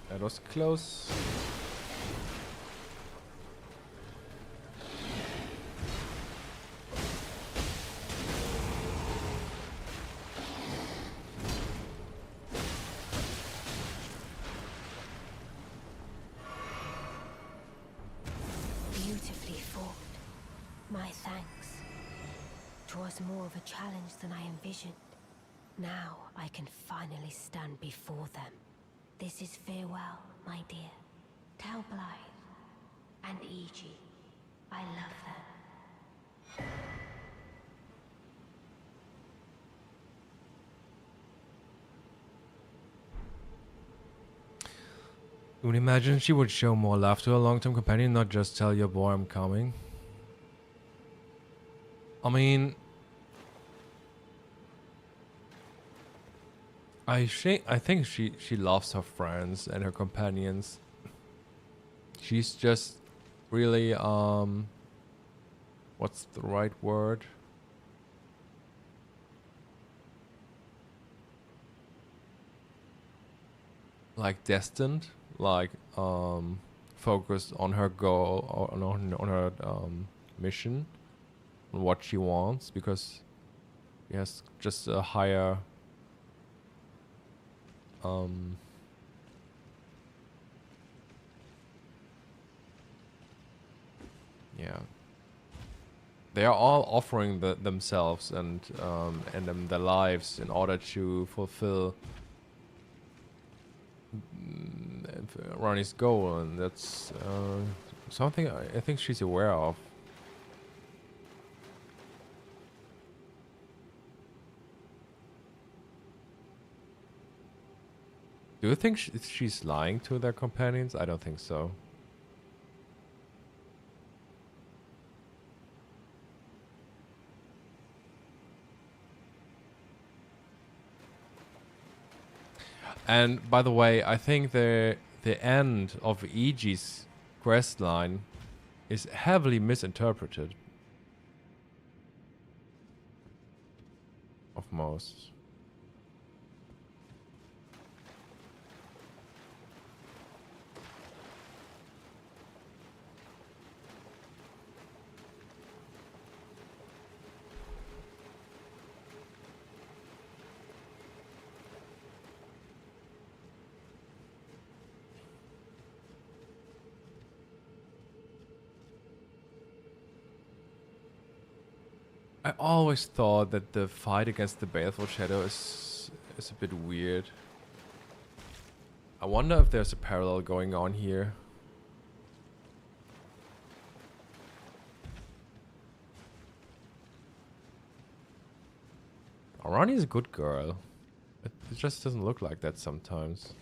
That was close. Beautifully fought. My thanks. 'Twas more of a challenge than I envisioned. Now I can finally stand before them. This is farewell, my dear. Tell Blythe and Iji I love them. You would imagine she would show more love to her long-term companion, not just tell your boy I'm coming. I mean, I think she loves her friends and her companions. She's just really what's the right word? Like destined, like focused on her goal or on her mission, on what she wants, because she has just a higher yeah, they are all offering themselves and their lives in order to fulfill Ronnie's goal, and that's something I think she's aware of. Do you think she's lying to their companions? I don't think so. And by the way, I think the end of Iji's quest line is heavily misinterpreted of most. I always thought that the fight against the Baleful Shadow is a bit weird. I wonder if there's a parallel going on here. Ronnie's a good girl. It just doesn't look like that sometimes.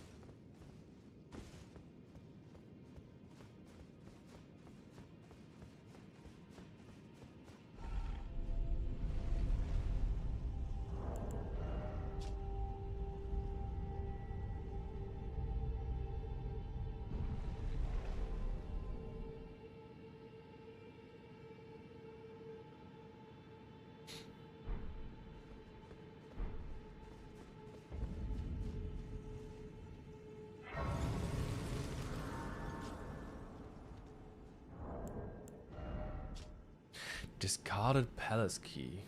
Discarded palace key.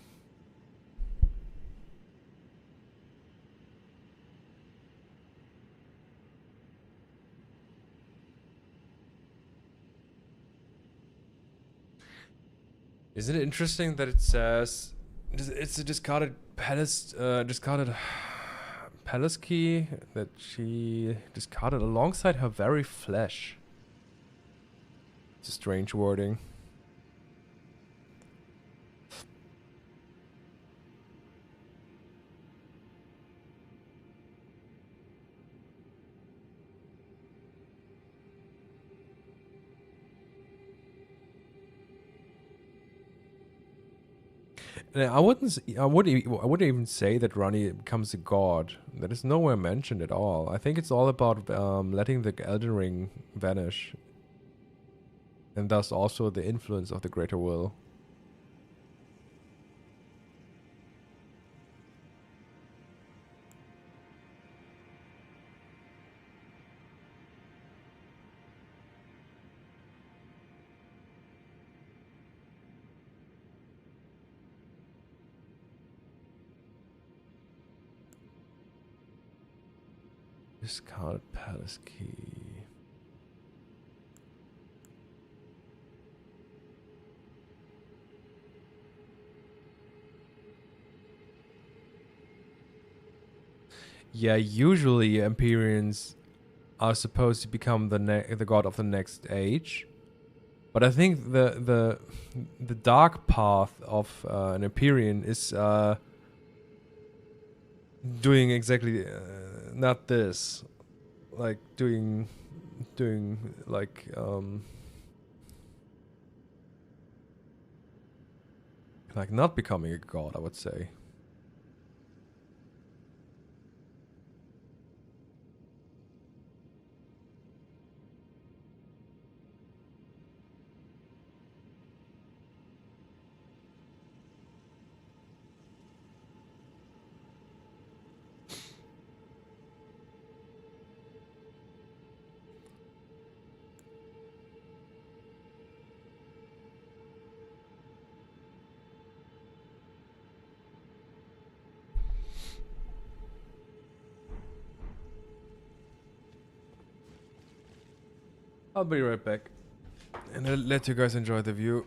Isn't it interesting that it says it's a discarded palace key that she discarded alongside her very flesh? It's a strange wording. I wouldn't even say that Ronnie becomes a god. That is nowhere mentioned at all. I think it's all about letting the Elden Ring vanish, and thus also the influence of the Greater Will. Discarded palace key. Yeah, usually Empyreans are supposed to become the god of the next age, but I think the dark path of an Empyrean is doing exactly not this, like doing like not becoming a god, I would say. I'll be right back, and I'll let you guys enjoy the view.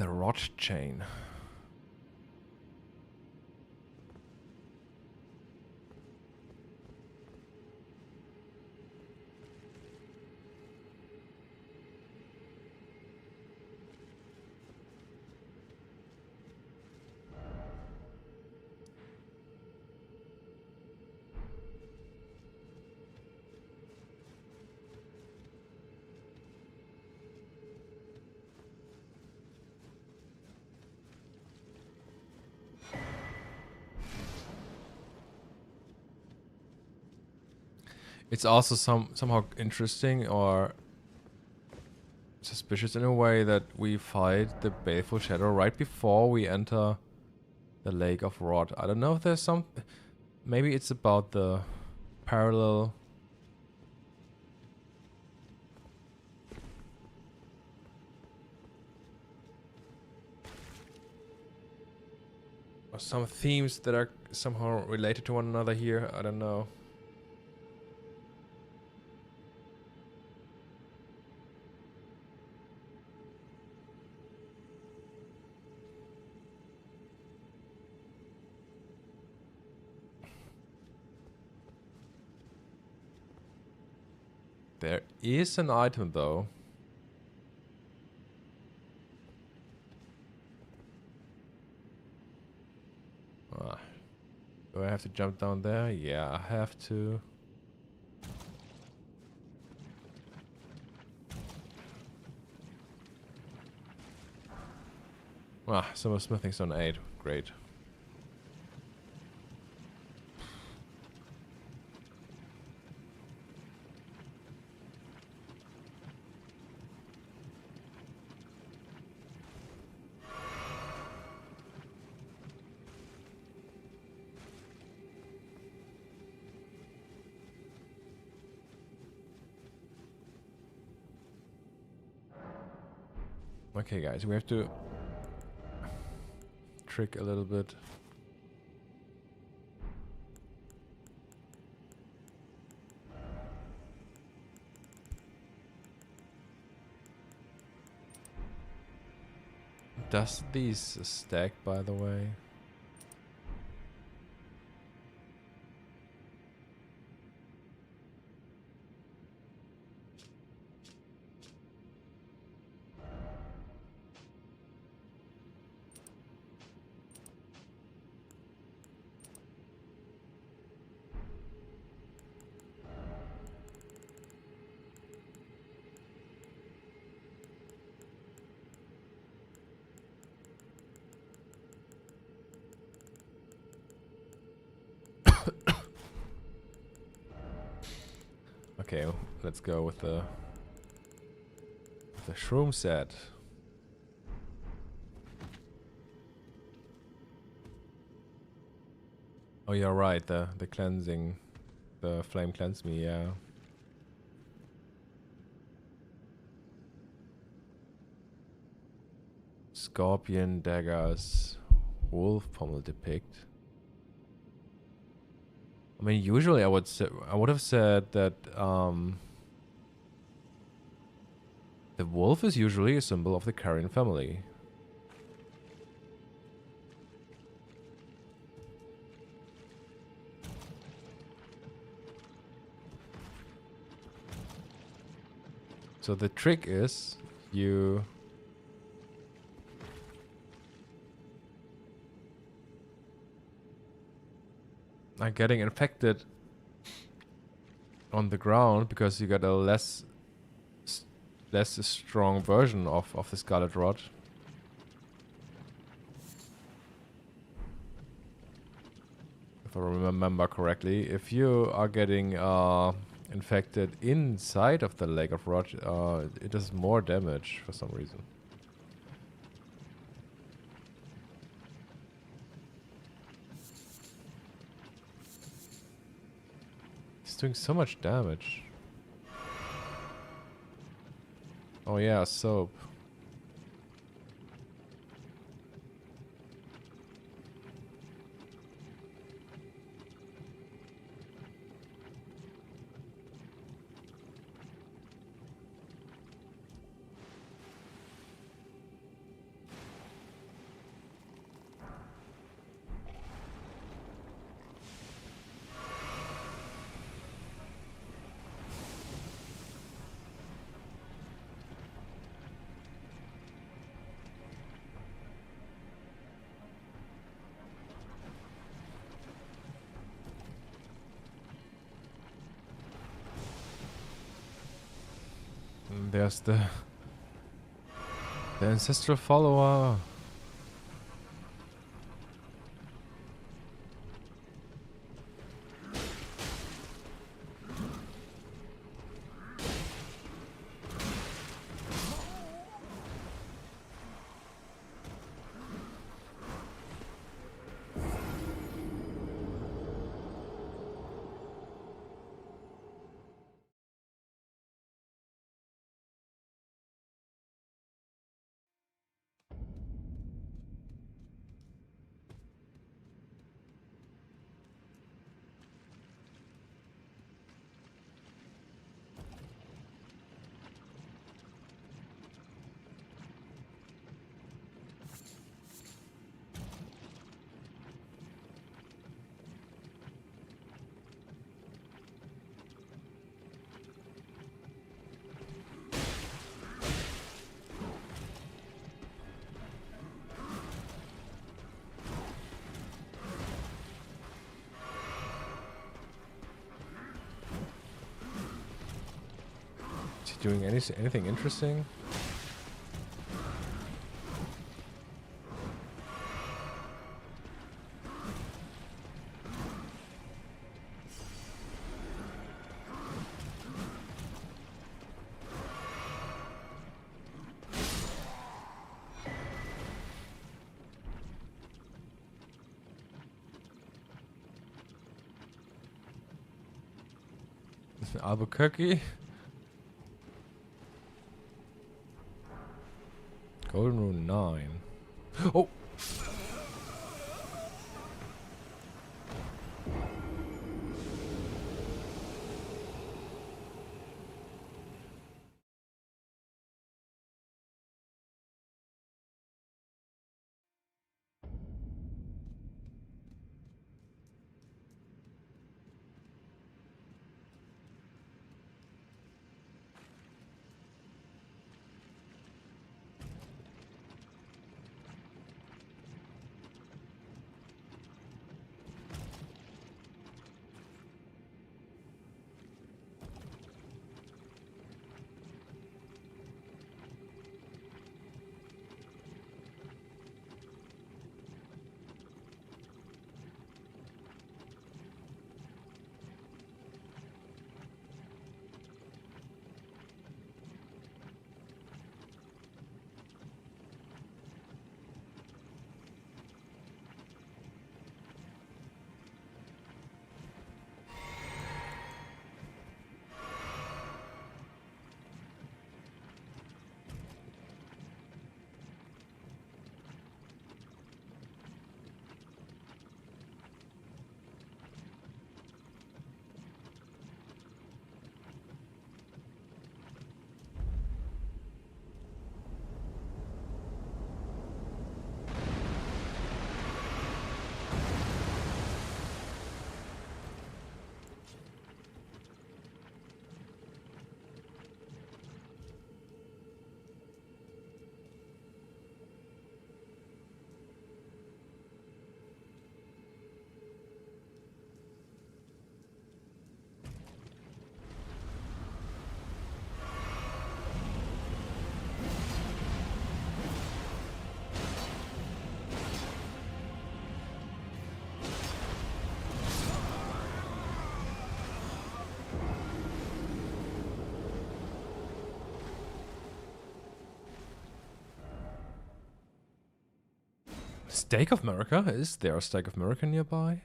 The rod chain. It's also somehow interesting or suspicious in a way that we fight the Baleful Shadow right before we enter the Lake of Rot. I don't know if there's some... Maybe it's about the parallel... or some themes that are somehow related to one another here. I don't know. There is an item though. Do I have to jump down there? Yeah, I have to. Some smithing stone 8. Great. Okay, guys, we have to trick a little bit. Does these stack, by the way? Okay, let's go with the shroom set. Oh, you're right. The cleansing, the flame cleanse me. Yeah. Scorpion daggers, wolf pommel depict. I mean, usually I would have said that the wolf is usually a symbol of the Carrion family. So the trick is you are getting infected on the ground because you got a less strong version of the Scarlet Rot. If I remember correctly, if you are getting infected inside of the Lake of Rot, it does more damage for some reason. It's doing so much damage. Oh yeah, soap. There's the ancestral follower. Is he doing anything interesting? Albuquerque? Godwyn Run 9. Oh! Stake of America? Is there a Stake of America nearby?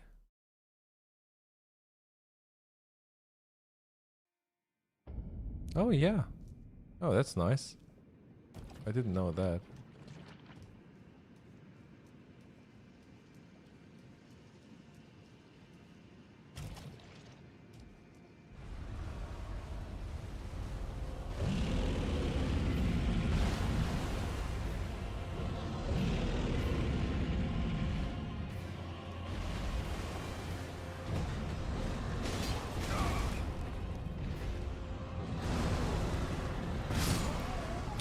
Oh yeah. Oh, that's nice. I didn't know that.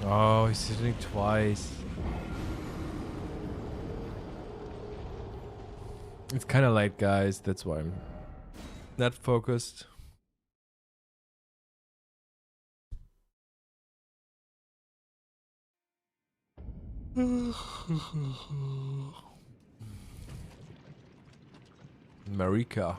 Oh, he's hitting twice. It's kind of late, guys. That's why I'm not focused. Marika.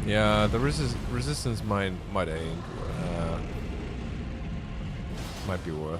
Yeah, the resistance might ain't might be worth.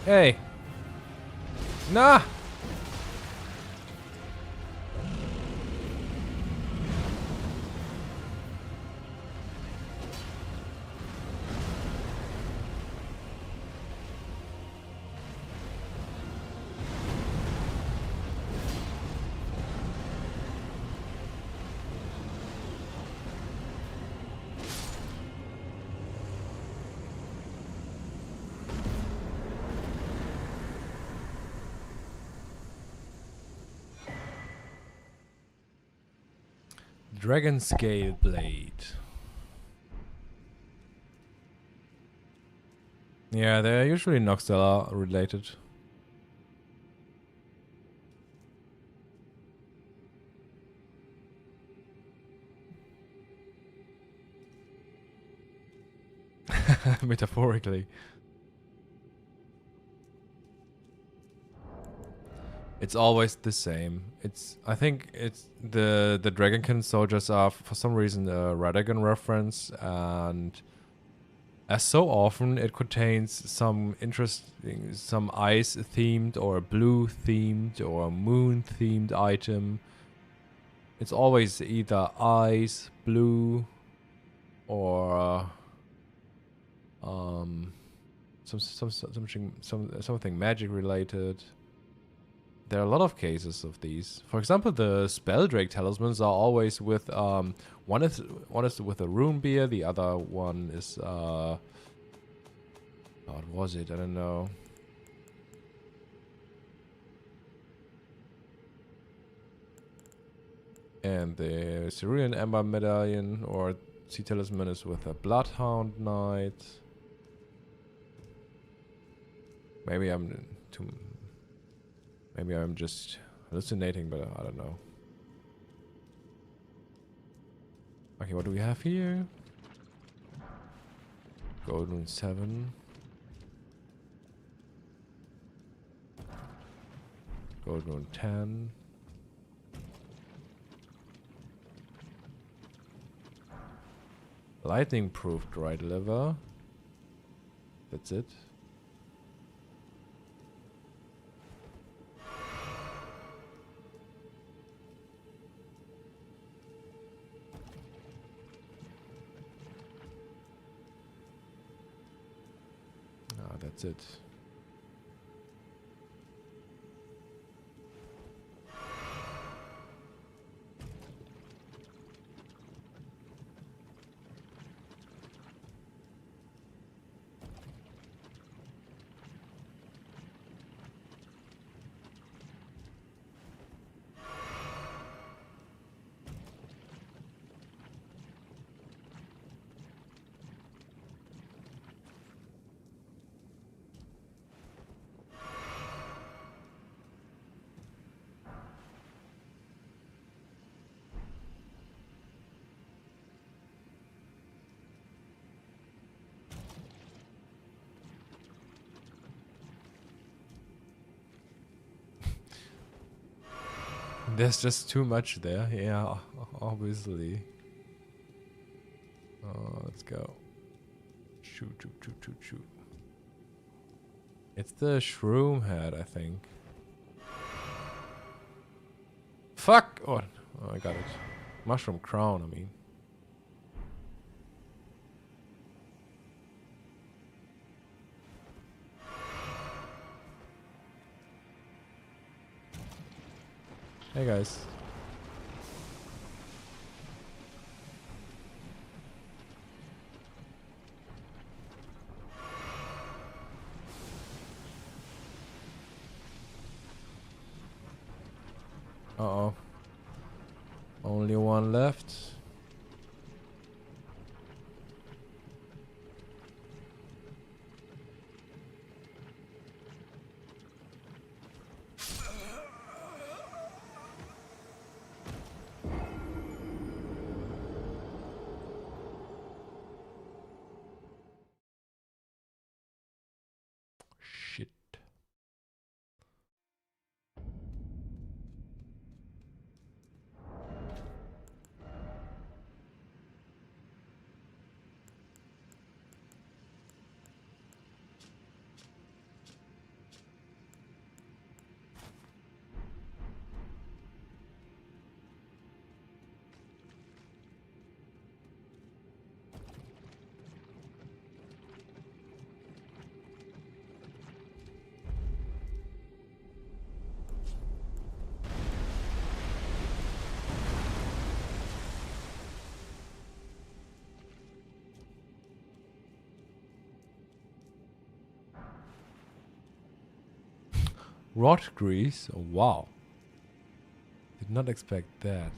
Hey. Nah. Dragon Scale Blade. Yeah, they're usually Noxella related. Metaphorically. It's always the same. I think it's the Dragonkin soldiers are for some reason a Radagon reference, and as so often it contains some interesting, some ice themed or blue themed or moon themed item. It's always either ice, blue, or something magic related. There are a lot of cases of these. For example, the Spelldrake talismans are always with one is with a rune beer, the other one is what was it? I don't know. And the Cerulean Ember Medallion or Sea Talisman is with a Bloodhound Knight. Maybe I'm just hallucinating, but I don't know. Okay, what do we have here? Godwyn 7. Godwyn 10. Lightning proof dry liver. That's it. That's it. There's just too much there. Yeah, obviously. Let's go. Shoot. It's the shroom head, I think. Fuck! Oh, I got it. Mushroom crown, I mean. Hey guys. Uh-oh. Only one left. Shit. Rot grease? Oh, wow. Did not expect that.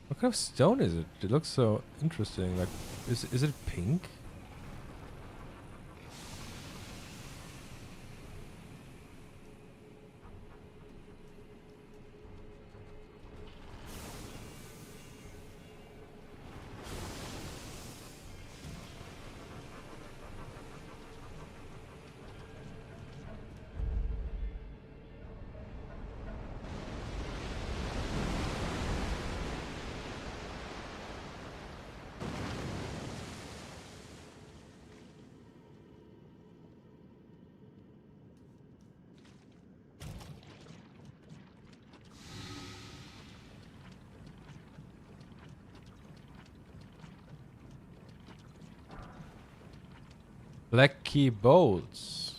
What kind of stone is it? It looks so interesting. Like, is it pink? Black key bolts.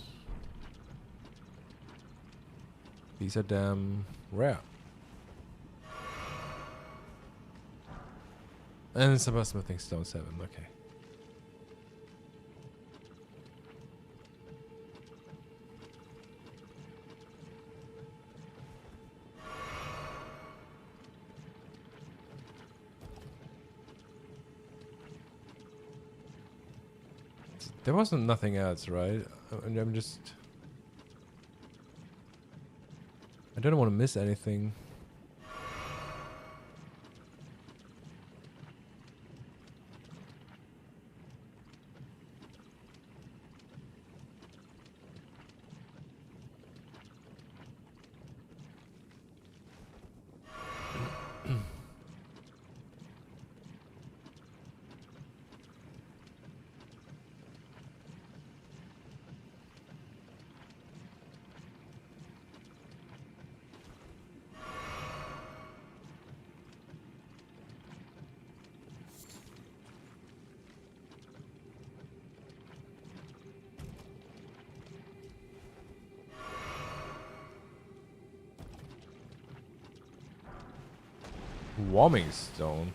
These are damn rare. And some smithing stone 7, okay. There wasn't nothing else, right? I'm just... I don't want to miss anything. Warming stone.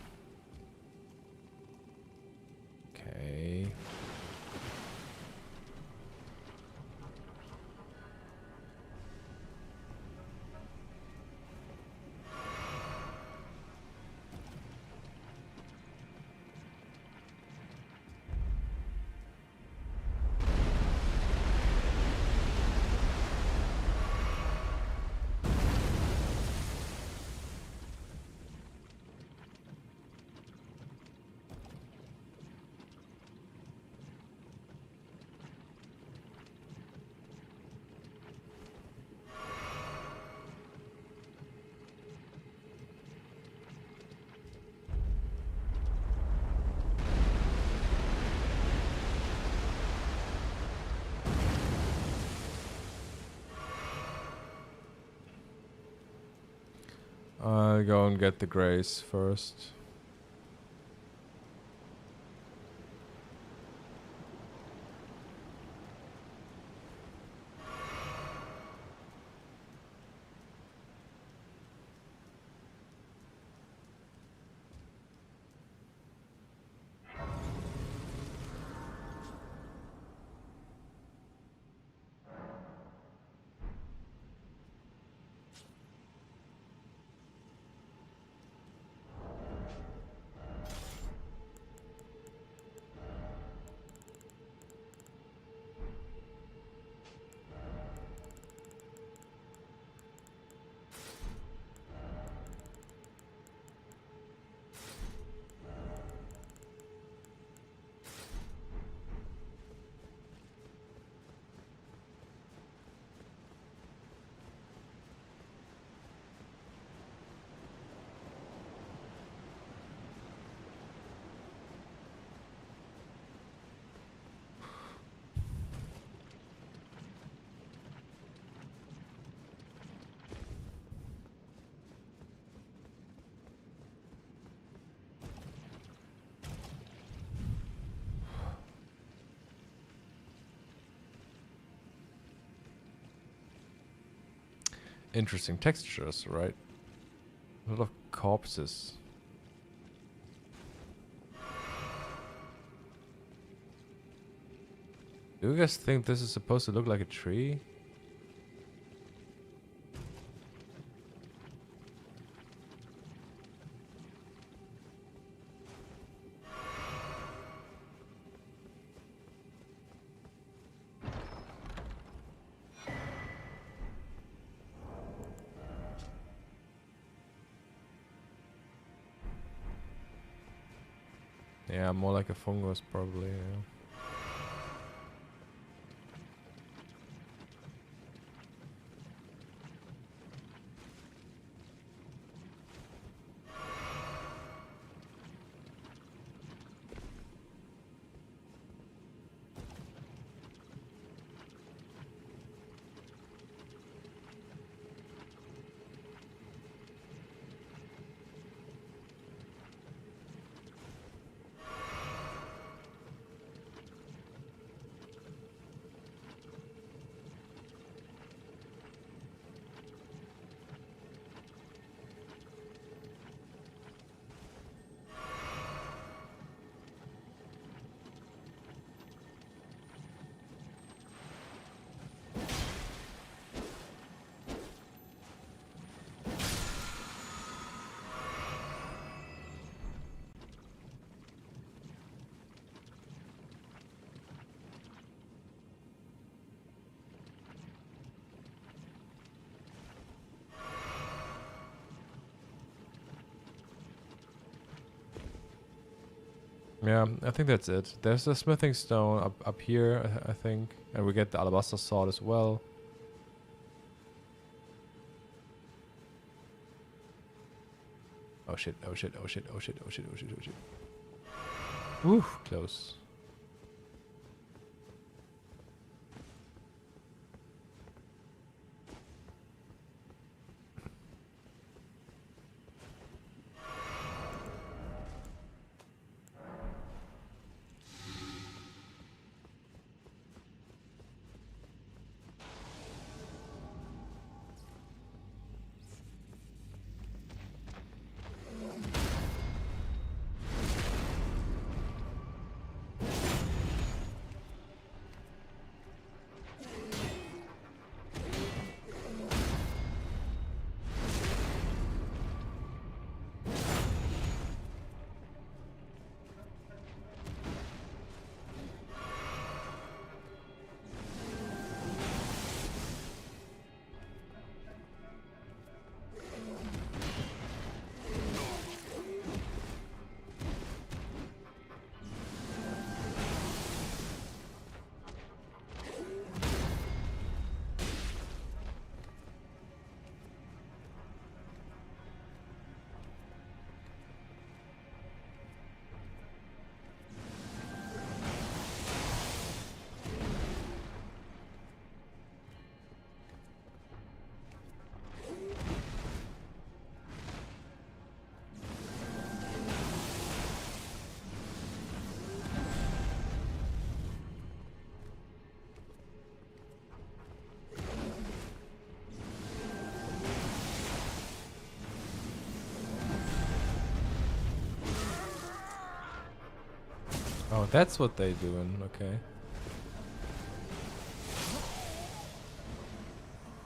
Okay. I'll go and get the grace first. Interesting textures, right? A lot of corpses. Do you guys think this is supposed to look like a tree? Yeah, more like a fungus probably, yeah. Yeah, I think that's it. There's a smithing stone up here, I think. And we get the alabaster sword as well. Oh shit, oh shit, oh shit, oh shit, oh shit, oh shit, oh shit. Woo, close. That's what they doing, okay.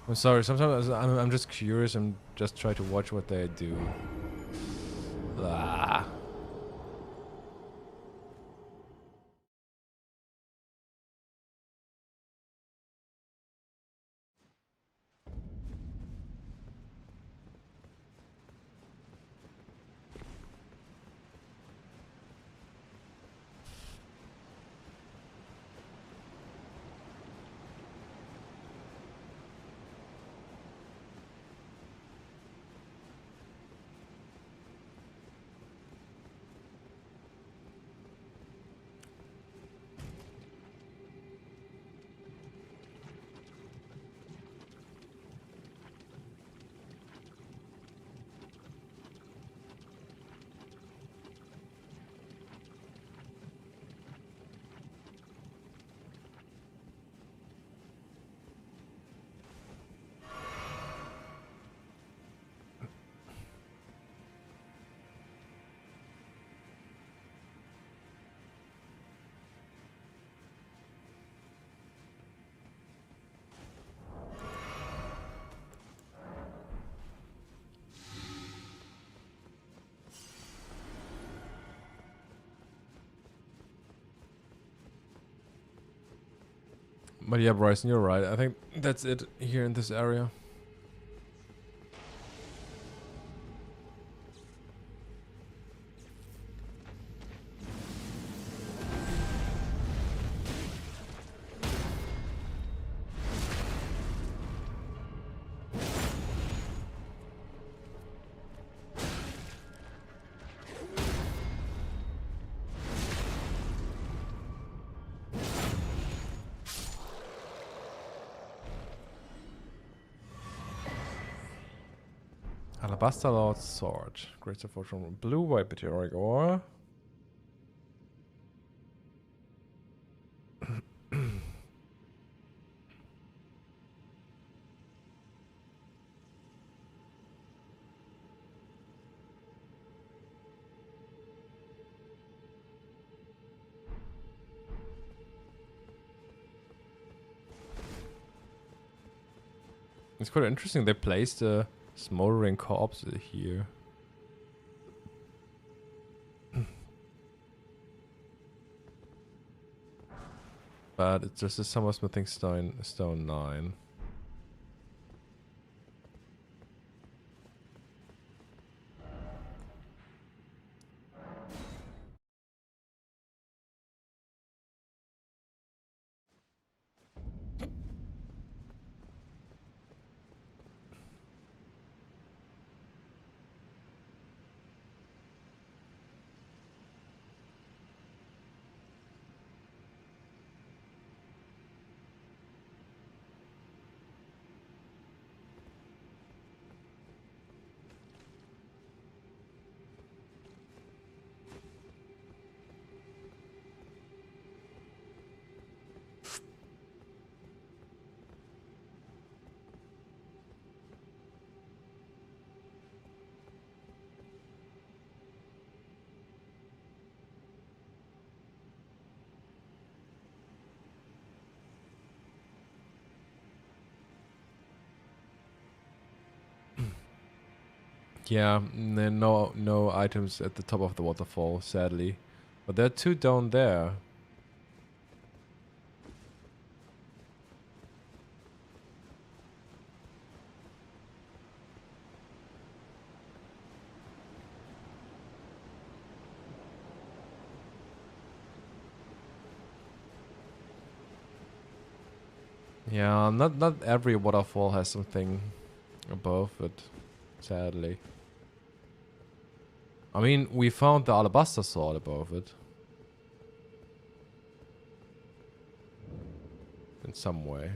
I'm sorry, sometimes I'm just curious and just try to watch what they do. Ah. But yeah, Bryson, you're right. I think that's it here in this area. Alabaster Lord's Sword. Great support from blue white meteoric ore. It's quite interesting. They placed a smoldering corpse here. But it's just a summer smithing stone 9. Yeah, no items at the top of the waterfall, sadly. But there are 2 down there. Yeah, not every waterfall has something above it, sadly. I mean, we found the alabaster sword above it. In some way.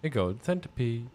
Here you go, centipede.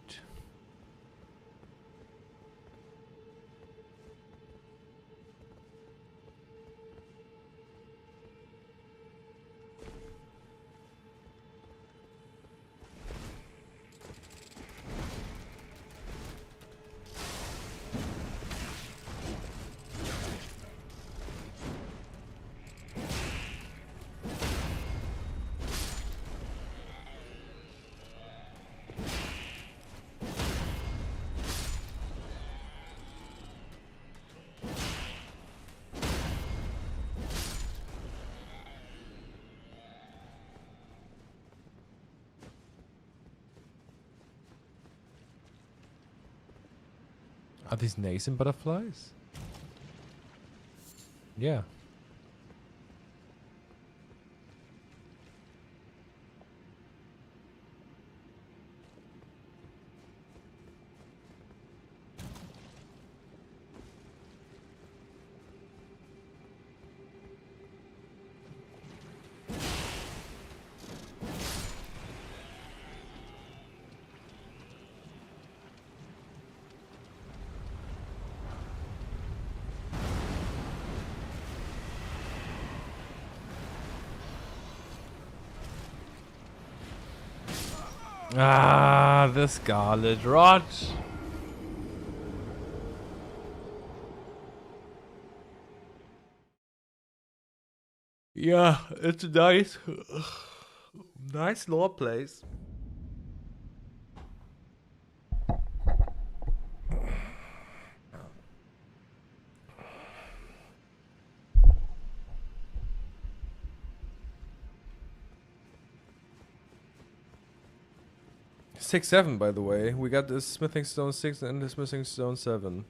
Are these nascent butterflies? Yeah. Ah, the Scarlet Rot. Yeah, it's a nice, nice lore place. Six, 7, by the way. We got the Smithing Stone 6 and the Smithing Stone 7.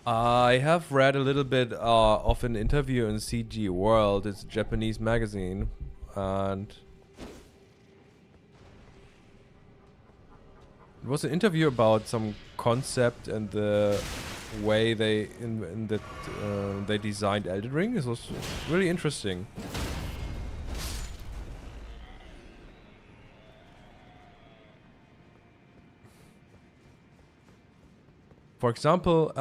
I have read a little bit of an interview in CG World. It's a Japanese magazine, and it was an interview about some concept and the way they they designed Elden Ring. It was really interesting. For example,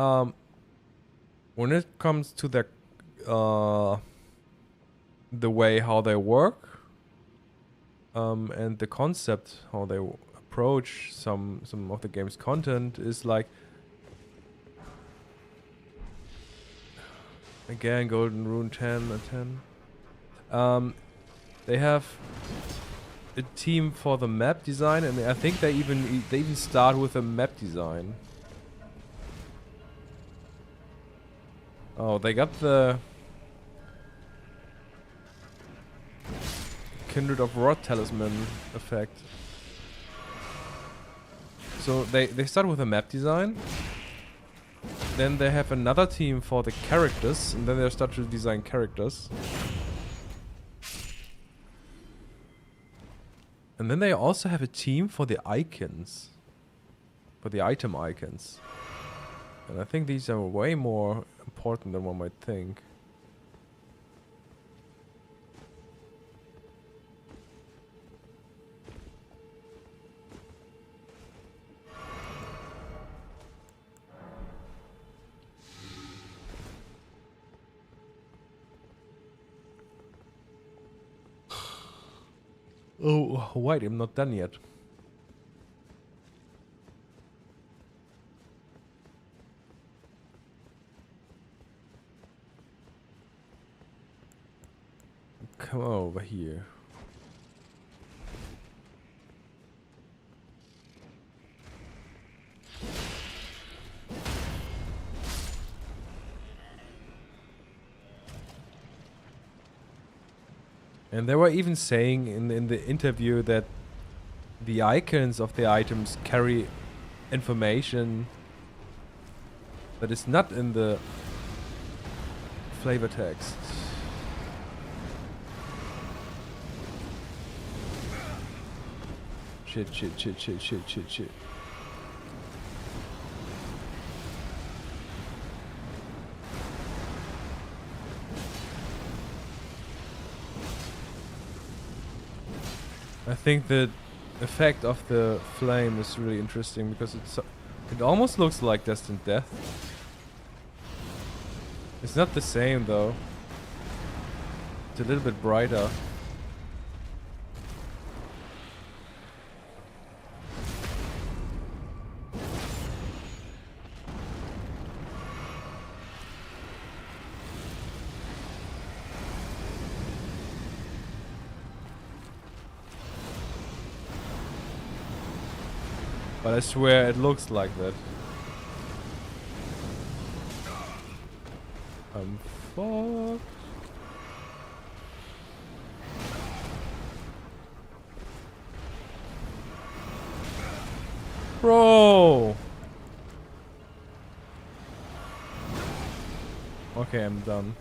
when it comes to the way how they work, and the concept how they approach some of the game's content is like, again, Golden Rune 10 and 10. They have a team for the map design, and I think they even start with a map design. Oh, they got the Kindred of Rot Talisman effect. So they start with a map design. Then they have another team for the characters, and then they start to design characters. And then they also have a team for the icons. For the item icons. And I think these are way more important than one might think. Oh, wait, I'm not done yet. Come over here. And they were even saying in the interview that the icons of the items carry information that is not in the flavor text. Shit. I think the effect of the flame is really interesting because it almost looks like Destined Death. It's not the same though. It's a little bit brighter. But I swear it looks like that. I'm fucked. Bro! Okay, I'm done.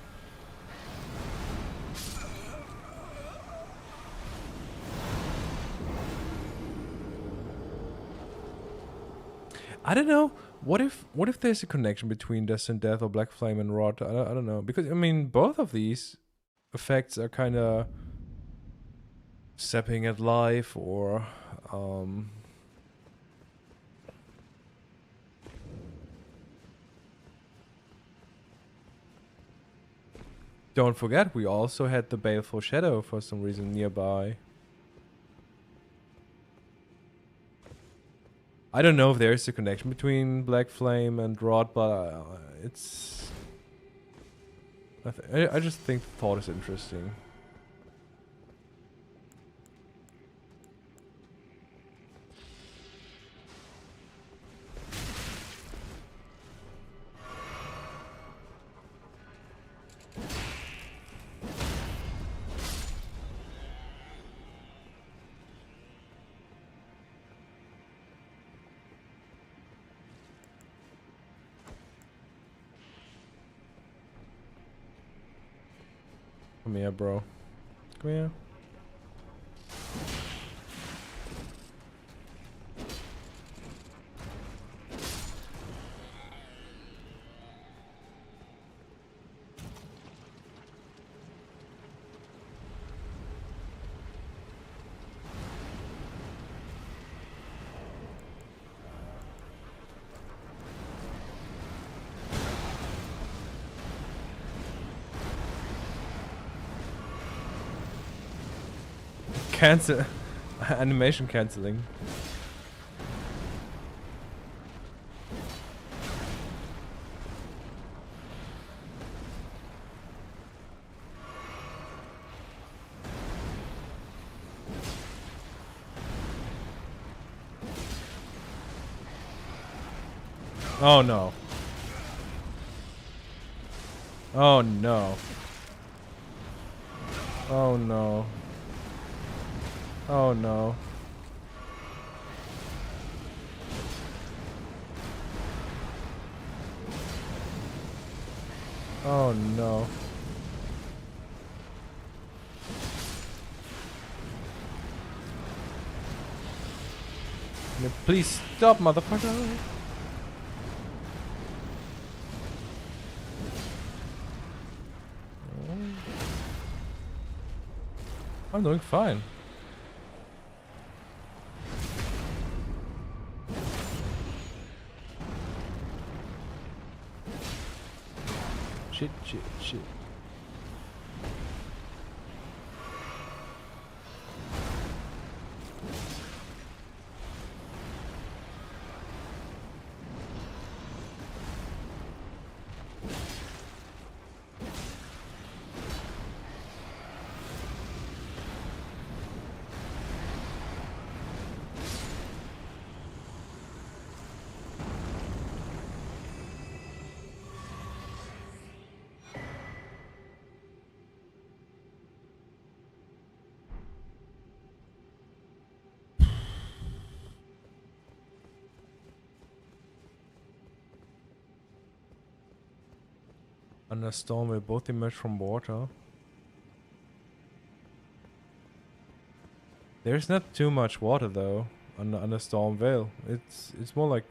I don't know. What if there's a connection between Destined Death or Black Flame and Rot? I don't know. Because I mean both of these effects are kinda sapping at life or don't forget we also had the Baleful Shadow for some reason nearby. I don't know if there is a connection between Black Flame and Rot, but it's... I just think the thought is interesting. Come here, bro. Come here. Cancel. Animation canceling. Oh no. Oh no. Oh no. Oh no. Oh no. Please stop, motherfucker. I'm doing fine. Shit, shit, shit. Under storm will both emerge from water. There's not too much water though under storm veil. It's more like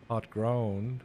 hard ground.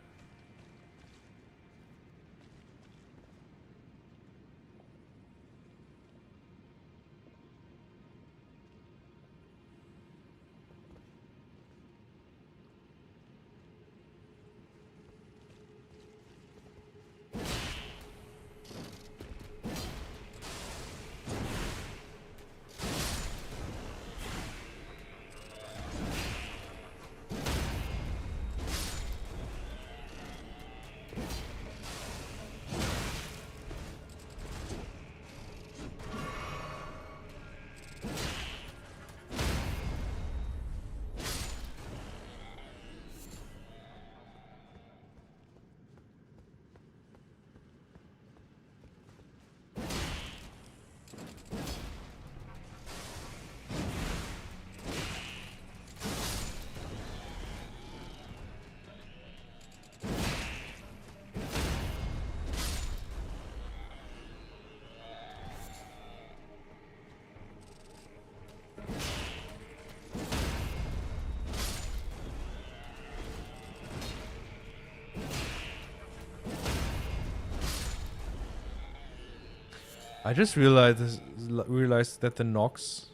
I just realized that the Nox,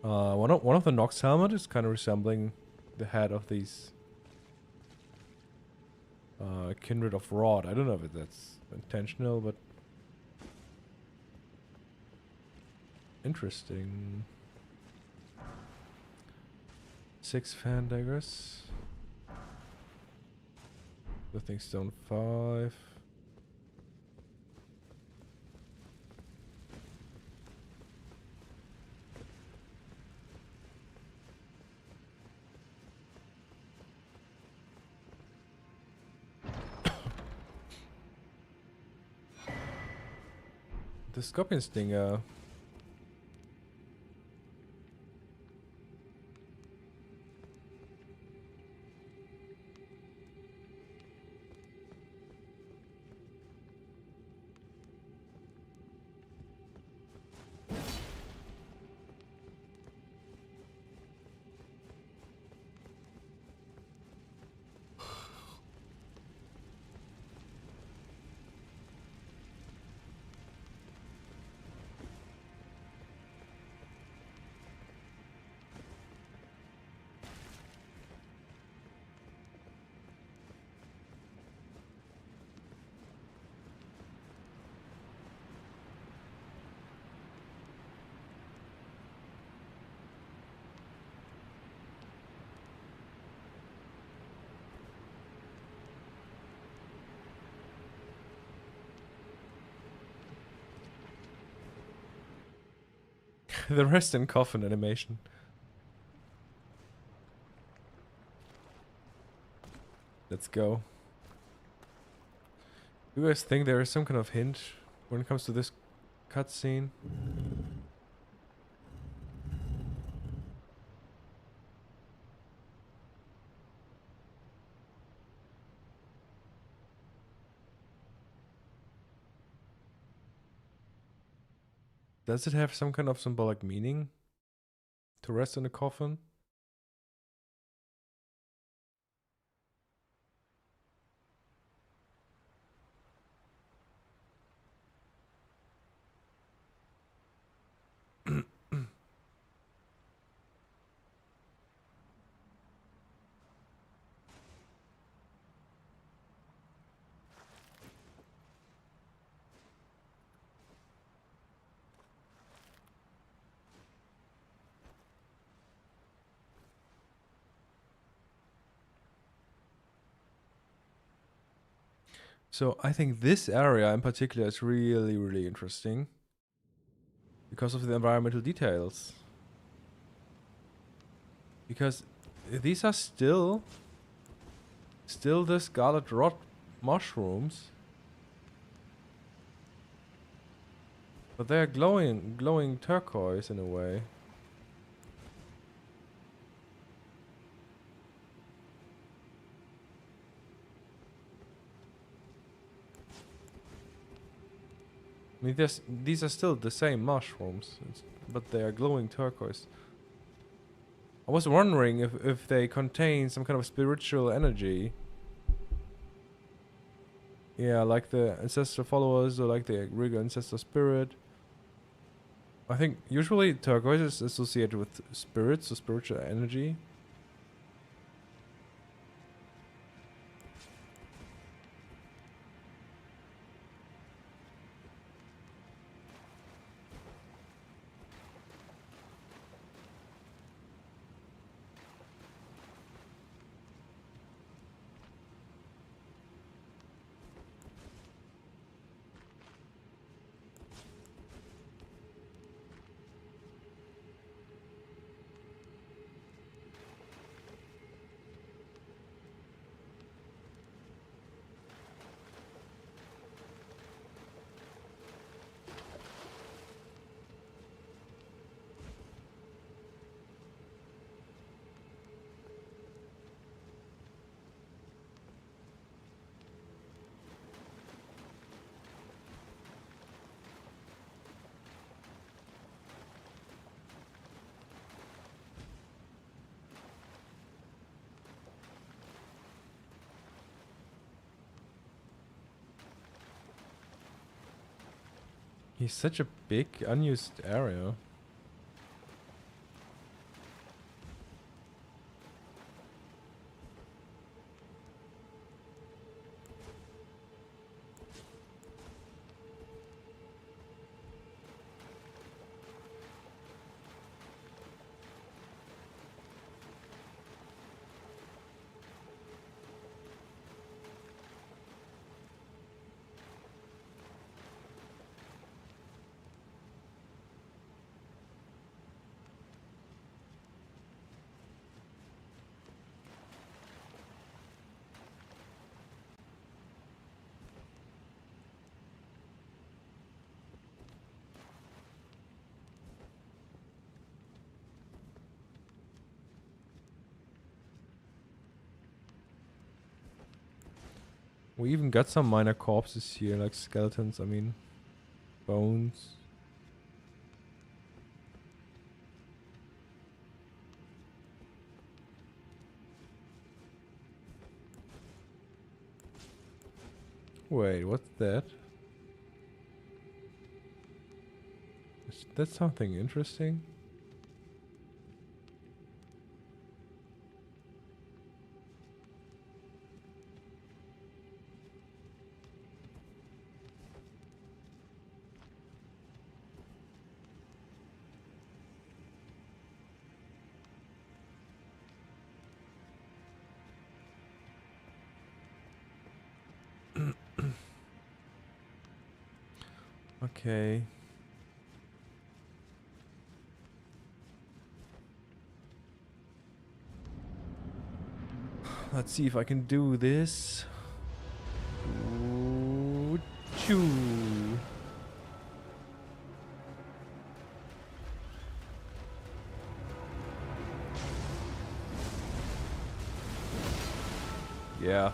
one of the Nox helmet is kind of resembling the head of these Kindred of Rod. I don't know if that's intentional, but interesting. 6 fan daggers. Lifting stone 5. The scorpion stinger. The rest in coffin animation. Let's go. Do you guys think there is some kind of hint when it comes to this cutscene? Does it have some kind of symbolic meaning to rest in a coffin? So I think this area in particular is really, really interesting because of the environmental details. Because these are still the scarlet rot mushrooms, but they are glowing turquoise in a way. I mean, these are still the same mushrooms, but they are glowing turquoise. I was wondering if they contain some kind of spiritual energy. Yeah, like the ancestor followers or like the regal ancestor spirit. I think usually turquoise is associated with spirits or spiritual energy. He's such a big unused area. We even got some minor corpses here, like skeletons, I mean, bones. Wait, what's that? Is that something interesting? Okay. Let's see if I can do this. Ooh, choo. Yeah.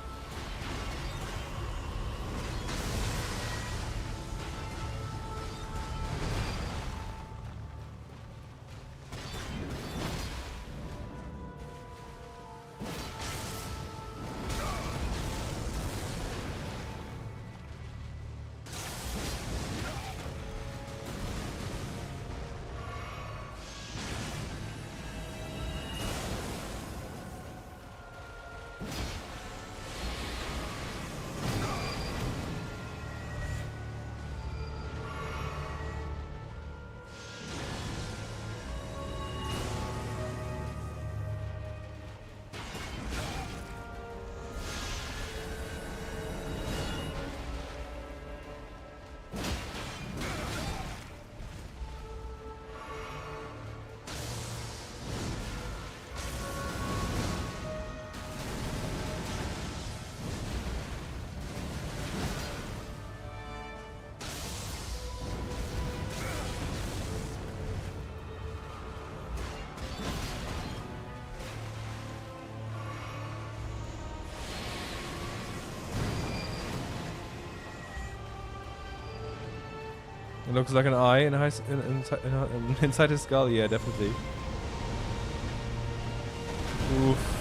It looks like an eye inside his skull. Yeah, definitely. Oof.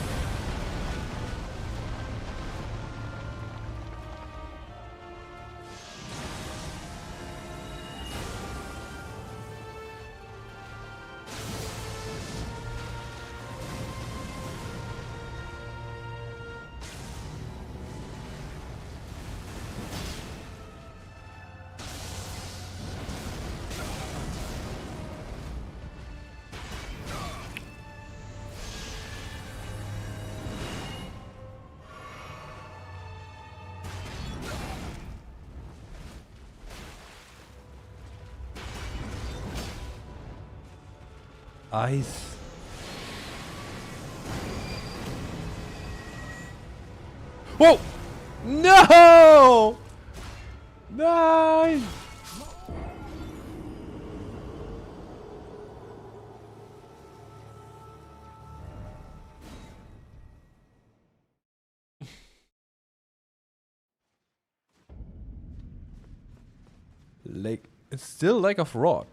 Ice. Whoa! No! Nice! Lake. It's still Lake of Rot.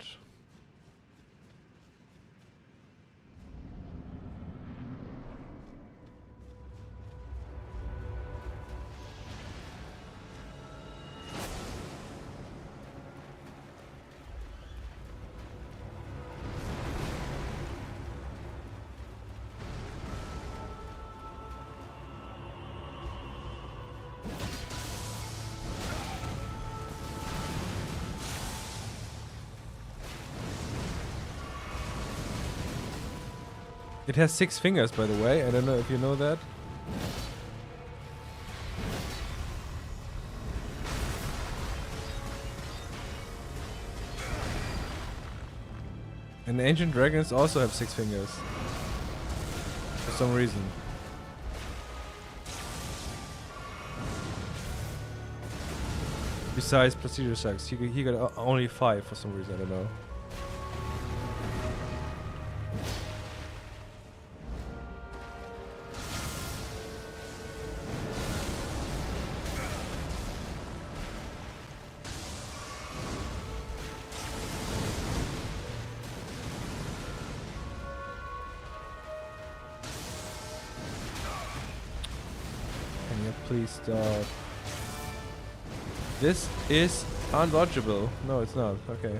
It has 6 fingers, by the way. I don't know if you know that. And ancient dragons also have 6 fingers. For some reason. Besides procedure sucks, he got only 5 for some reason, I don't know. Can you please stop? This is undodgeable. No, it's not. Okay.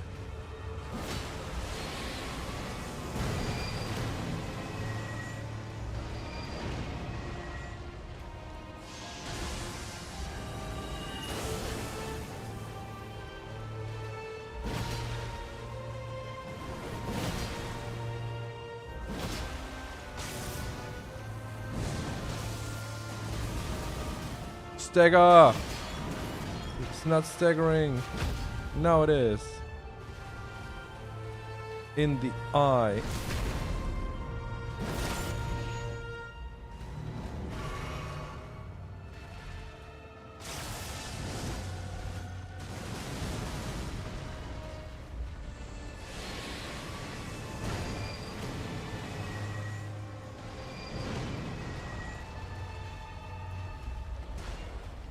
Stagger! It's not staggering. Now it is. In the eye.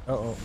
Uh-oh.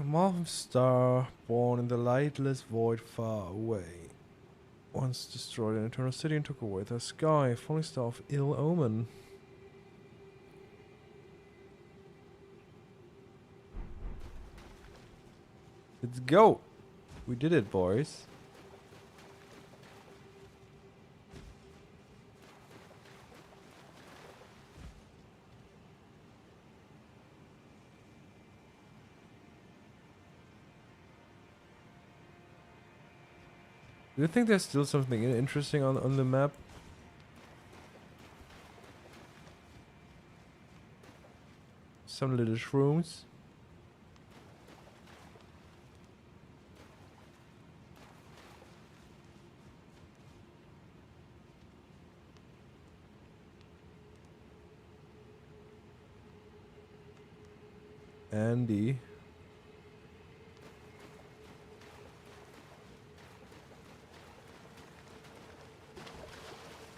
Marvin star born in the lightless void far away. Once destroyed an eternal city and took away the sky. Falling star of ill omen. Let's go! We did it, boys. Do you think there's still something interesting on the map? Some little shrooms. Andy.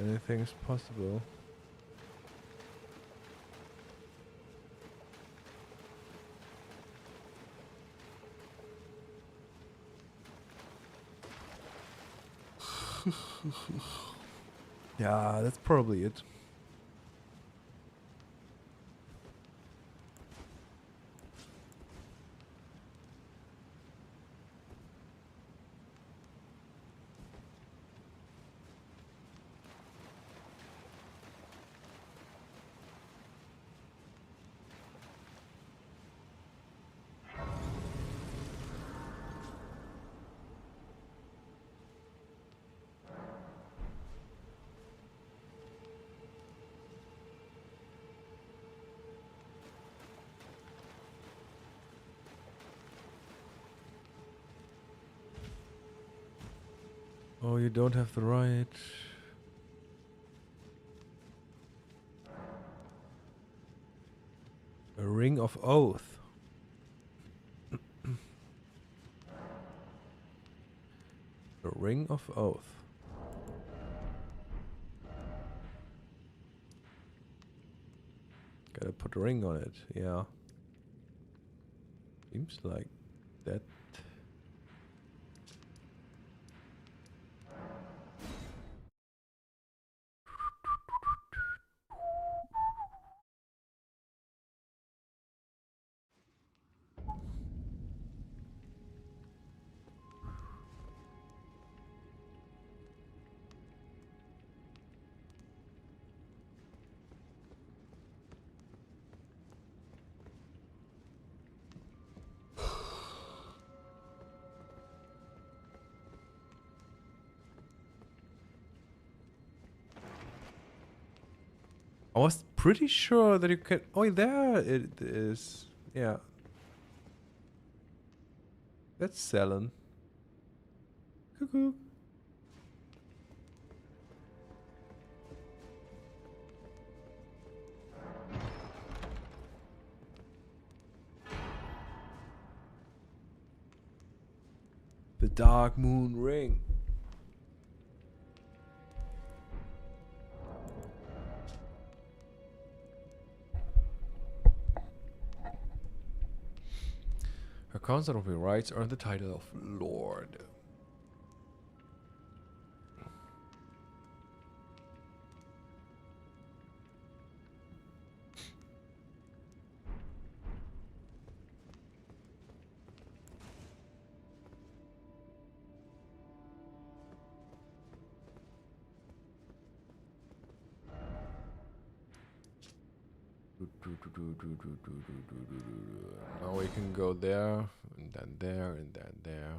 Anything's possible. Yeah, that's probably it. Oh, you don't have the right. A ring of oath. A ring of oath. Gotta put a ring on it, yeah. Seems like that. I was pretty sure that you could. Oh, there it is. Yeah. That's selling. Cuckoo. The Dark Moon Ring. Her considerable rights earned the title of Lord. Now we can go there, and then there, and then there.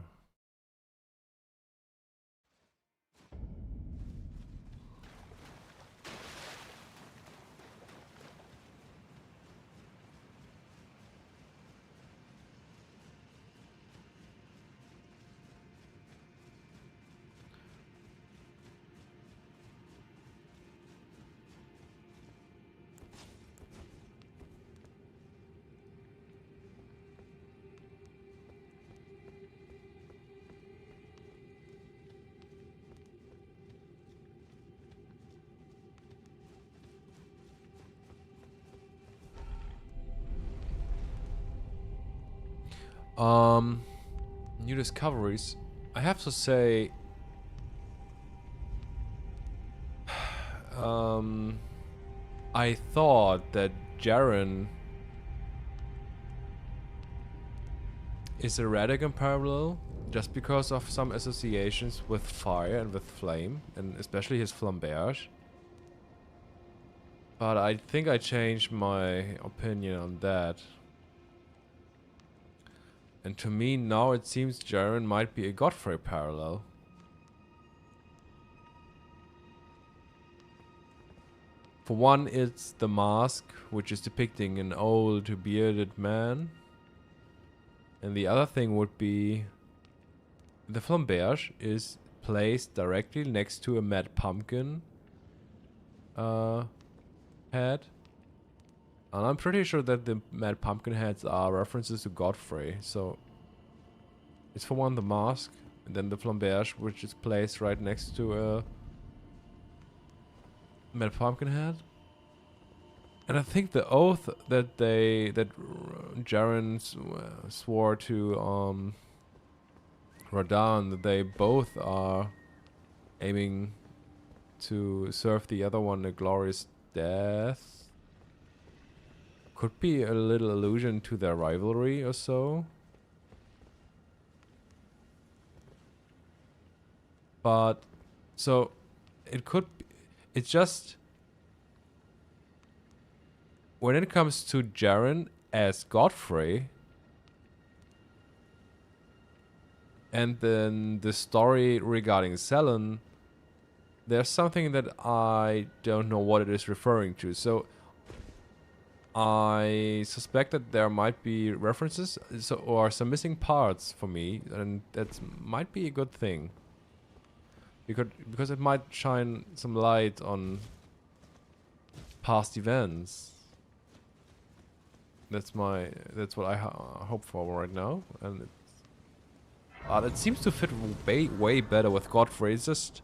New discoveries. I have to say, I thought that Jaren is erratic in parallel just because of some associations with fire and with flame, and especially his flamberge. But I think I changed my opinion on that. And to me now it seems Jaren might be a Godfrey parallel. For one, it's the mask, which is depicting an old bearded man. And the other thing would be the flamberge is placed directly next to a mad pumpkin head. And I'm pretty sure that the mad pumpkin heads are references to Godfrey. So it's for one the mask, and then the flamberge, which is placed right next to a mad pumpkin head. And I think the oath that Jaren swore to Radahn, that they both are aiming to serve the other one a glorious death, could be a little allusion to their rivalry or so. But so it could be, it's just when it comes to Jaren as Godfrey, and then the story regarding Selen, there's something that I don't know what it is referring to. So I suspect that there might be references or some missing parts for me, and that might be a good thing. because it might shine some light on past events. That's what I hope for right now, and it seems to fit way better with Godfrey. It's just,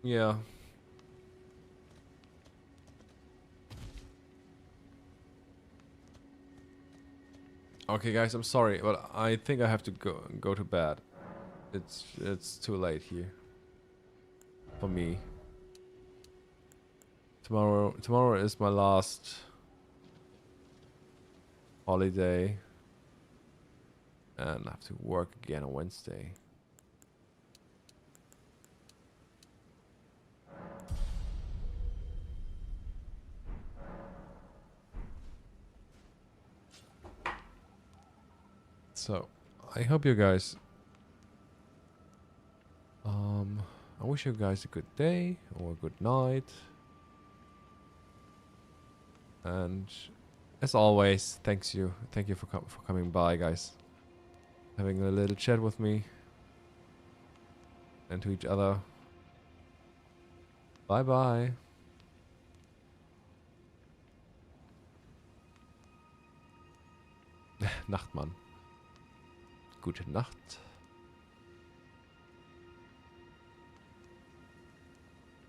yeah. Okay, guys, I'm sorry, but I think I have to go to bed. It's too late here for me. Tomorrow is my last holiday, and I have to work again on Wednesday. So, I hope you guys. I wish you guys a good day or a good night. And as always, thank you for coming by, guys. Having a little chat with me and to each other. Bye bye. Nacht, Mann. Gute Nacht.